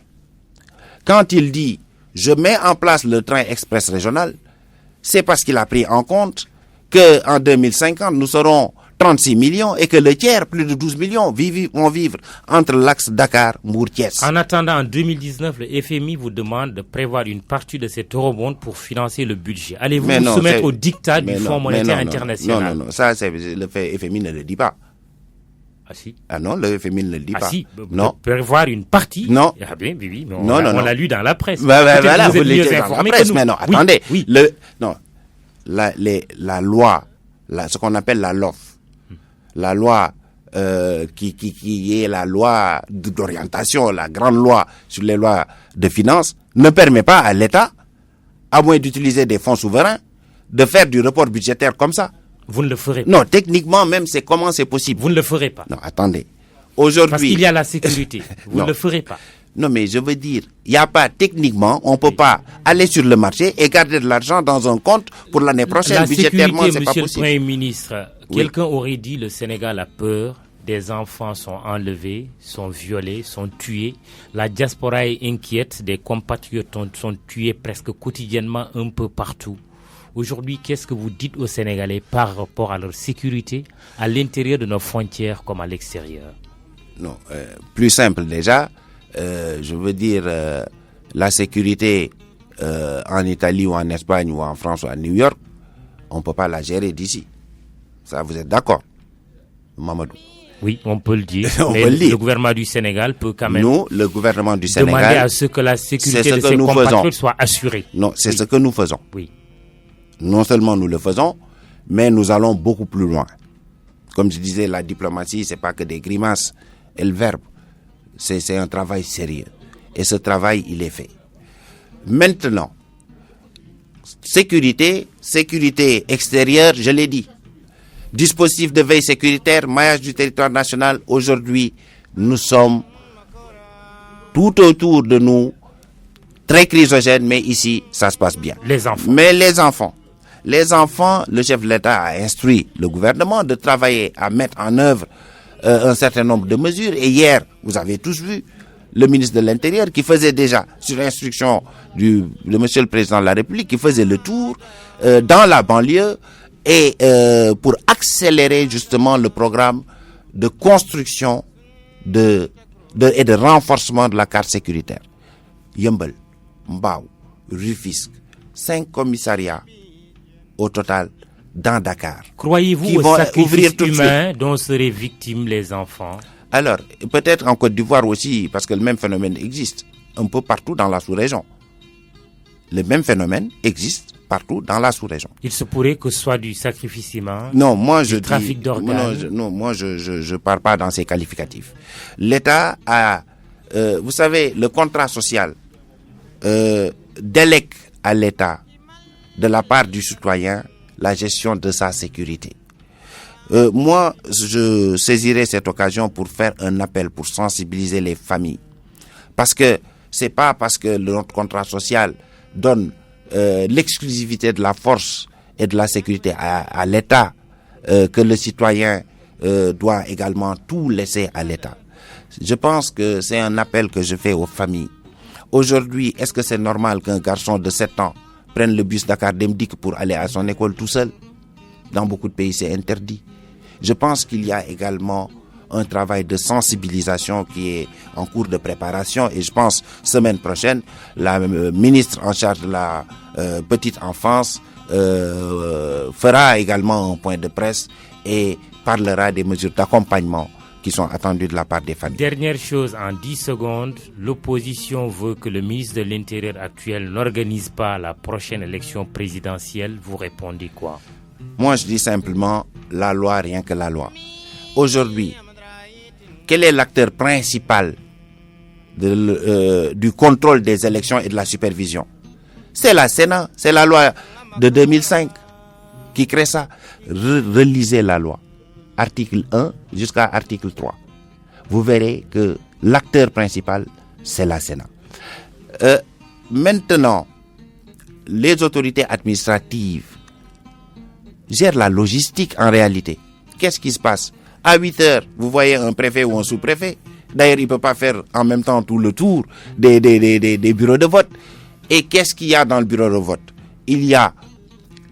Quand il dit « je mets en place le train express régional », c'est parce qu'il a pris en compte qu'en 2050, nous serons 36 millions et que le tiers, plus de 12 millions, vont vivre entre l'axe Dakar-Mbour-Thiès.
En attendant, en 2019, le FMI vous demande de prévoir une partie de cet eurobond pour financer le budget. Allez-vous vous soumettre au dictat du Fonds monétaire international?
Non, ça, le FMI ne le dit pas.
Ah si.
Ah non, le FMI ne le dit pas.
Ah si,
non.
Prévoir une partie.
Non.
Ah bien, oui, mais
on
l'a lu dans la presse.
Voilà, vous l'avez dans la presse, mais non, attendez.
Oui.
La loi, ce qu'on appelle la LOF, la loi qui est la loi d'orientation, la grande loi sur les lois de finances, ne permet pas à l'État, à moins d'utiliser des fonds souverains, de faire du report budgétaire comme ça.
Vous ne le ferez pas.
Non, techniquement même, c'est comment c'est possible.
Vous ne le ferez pas.
Non, attendez. Aujourd'hui.
Parce qu'il y a la sécurité. Vous ne le ferez pas.
Non, mais je veux dire, il n'y a pas, techniquement, on ne peut pas aller sur le marché et garder de l'argent dans un compte pour l'année prochaine.
La
budgétairement,
sécurité,
c'est pas
monsieur
possible.
le Premier ministre, quelqu'un aurait dit le Sénégal a peur, des enfants sont enlevés, sont violés, sont tués. La diaspora est inquiète, des compatriotes sont tués presque quotidiennement un peu partout. Aujourd'hui, qu'est-ce que vous dites aux Sénégalais par rapport à leur sécurité à l'intérieur de nos frontières comme à l'extérieur?
Non, plus simple déjà. Je veux dire, la sécurité en Italie ou en Espagne ou en France ou à New York, on ne peut pas la gérer d'ici. Ça, vous êtes d'accord, Mamadou?
Oui, on peut le dire.
On
mais
peut le dire.
Le gouvernement du Sénégal peut quand même
nous, le gouvernement du Sénégal,
demander à ce que la sécurité de ses compatriotes soit assurée.
Non, c'est ce que nous faisons.
Oui.
Non seulement nous le faisons, mais nous allons beaucoup plus loin. Comme je disais, la diplomatie, c'est pas que des grimaces et le verbe. C'est un travail sérieux. Et ce travail, il est fait. Maintenant, sécurité extérieure, je l'ai dit. Dispositif de veille sécuritaire, maillage du territoire national. Aujourd'hui, nous sommes tout autour de nous, très chrysogènes, mais ici, ça se passe bien.
Les enfants.
Mais les enfants, le chef de l'État a instruit le gouvernement de travailler à mettre en œuvre un certain nombre de mesures. Et hier, vous avez tous vu le ministre de l'Intérieur qui faisait déjà, sur instruction de monsieur le Président de la République, qui faisait le tour dans la banlieue et pour accélérer justement le programme de construction et de renforcement de la carte sécuritaire. Yeumbeul, Mbao, Rufisque, 5 commissariats au total dans Dakar.
Croyez-vous au sacrifice humain dont seraient victimes les enfants?
Alors, peut-être en Côte d'Ivoire aussi, parce que le même phénomène existe un peu partout dans la sous-région. Le même phénomène existe partout dans la sous-région.
Il se pourrait que ce soit du sacrifice humain,
non, moi je
trafic d'organes.
Moi je pars pas dans ces qualificatifs. L'État a, vous savez, le contrat social délègue à l'État de la part du citoyen la gestion de sa sécurité. Moi, je saisirai cette occasion pour faire un appel, pour sensibiliser les familles. Parce que c'est pas parce que notre contrat social donne l'exclusivité de la force et de la sécurité à l'État que le citoyen doit également tout laisser à l'État. Je pense que c'est un appel que je fais aux familles. Aujourd'hui, est-ce que c'est normal qu'un garçon de 7 ans prenne le bus Dakar Dem Dikk pour aller à son école tout seul? Dans beaucoup de pays, c'est interdit. Je pense qu'il y a également un travail de sensibilisation qui est en cours de préparation et je pense semaine prochaine, la ministre en charge de la petite enfance fera également un point de presse et parlera des mesures d'accompagnement qui sont attendues de la part des familles.
Dernière chose, en 10 secondes, l'opposition veut que le ministre de l'Intérieur actuel n'organise pas la prochaine élection présidentielle. Vous répondez quoi?
Moi, je dis simplement la loi, rien que la loi. Aujourd'hui, quel est l'acteur principal du contrôle des élections et de la supervision? C'est la Sénat, c'est la loi de 2005 qui crée ça. Relisez la loi, article 1 jusqu'à article 3. Vous verrez que l'acteur principal, c'est la Sénat. Maintenant, les autorités administratives gèrent la logistique en réalité. Qu'est-ce qui se passe? À 8 heures, vous voyez un préfet ou un sous-préfet. D'ailleurs, il ne peut pas faire en même temps tout le tour des bureaux de vote. Et qu'est-ce qu'il y a dans le bureau de vote? Il y a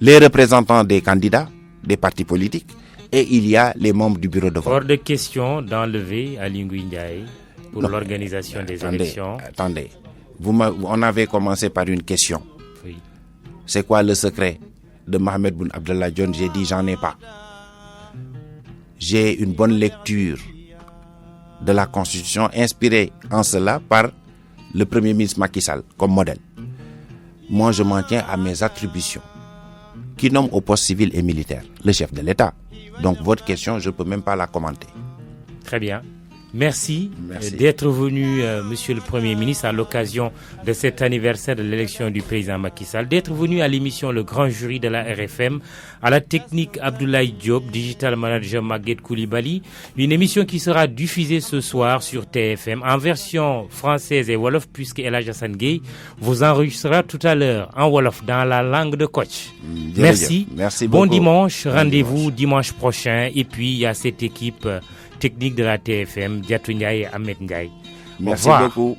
les représentants des candidats, des partis politiques, et il y a les membres du bureau de vote.
Hors de question d'enlever Ali Ngouille Ndiaye pour l'organisation des élections.
Attendez, on avait commencé par une question.
Oui.
C'est quoi le secret de Mohamed Boun Abdallah Dionne? J'ai dit j'en ai pas. J'ai une bonne lecture de la Constitution inspirée en cela par le Premier ministre Macky Sall comme modèle. Moi, je m'en tiens à mes attributions qui nomment au poste civil et militaire le chef de l'État. Donc, votre question, je ne peux même pas la commenter.
Très bien. Merci. D'être venu, Monsieur le Premier ministre, à l'occasion de cet anniversaire de l'élection du président Macky Sall, d'être venu à l'émission Le Grand Jury de la RFM, à la technique Abdoulaye Diop, digital manager Maguette Koulibaly, une émission qui sera diffusée ce soir sur TFM en version française et Wolof, puisque El Hadj Assane Gueye vous enregistrera tout à l'heure en Wolof dans la langue de coach. Merci.
Merci beaucoup.
Bon dimanche. Rendez-vous dimanche prochain. Et puis, il y a cette équipe technique de la TFM, Diatou Ndiaye et Ahmed Ndiaye.
Merci beaucoup.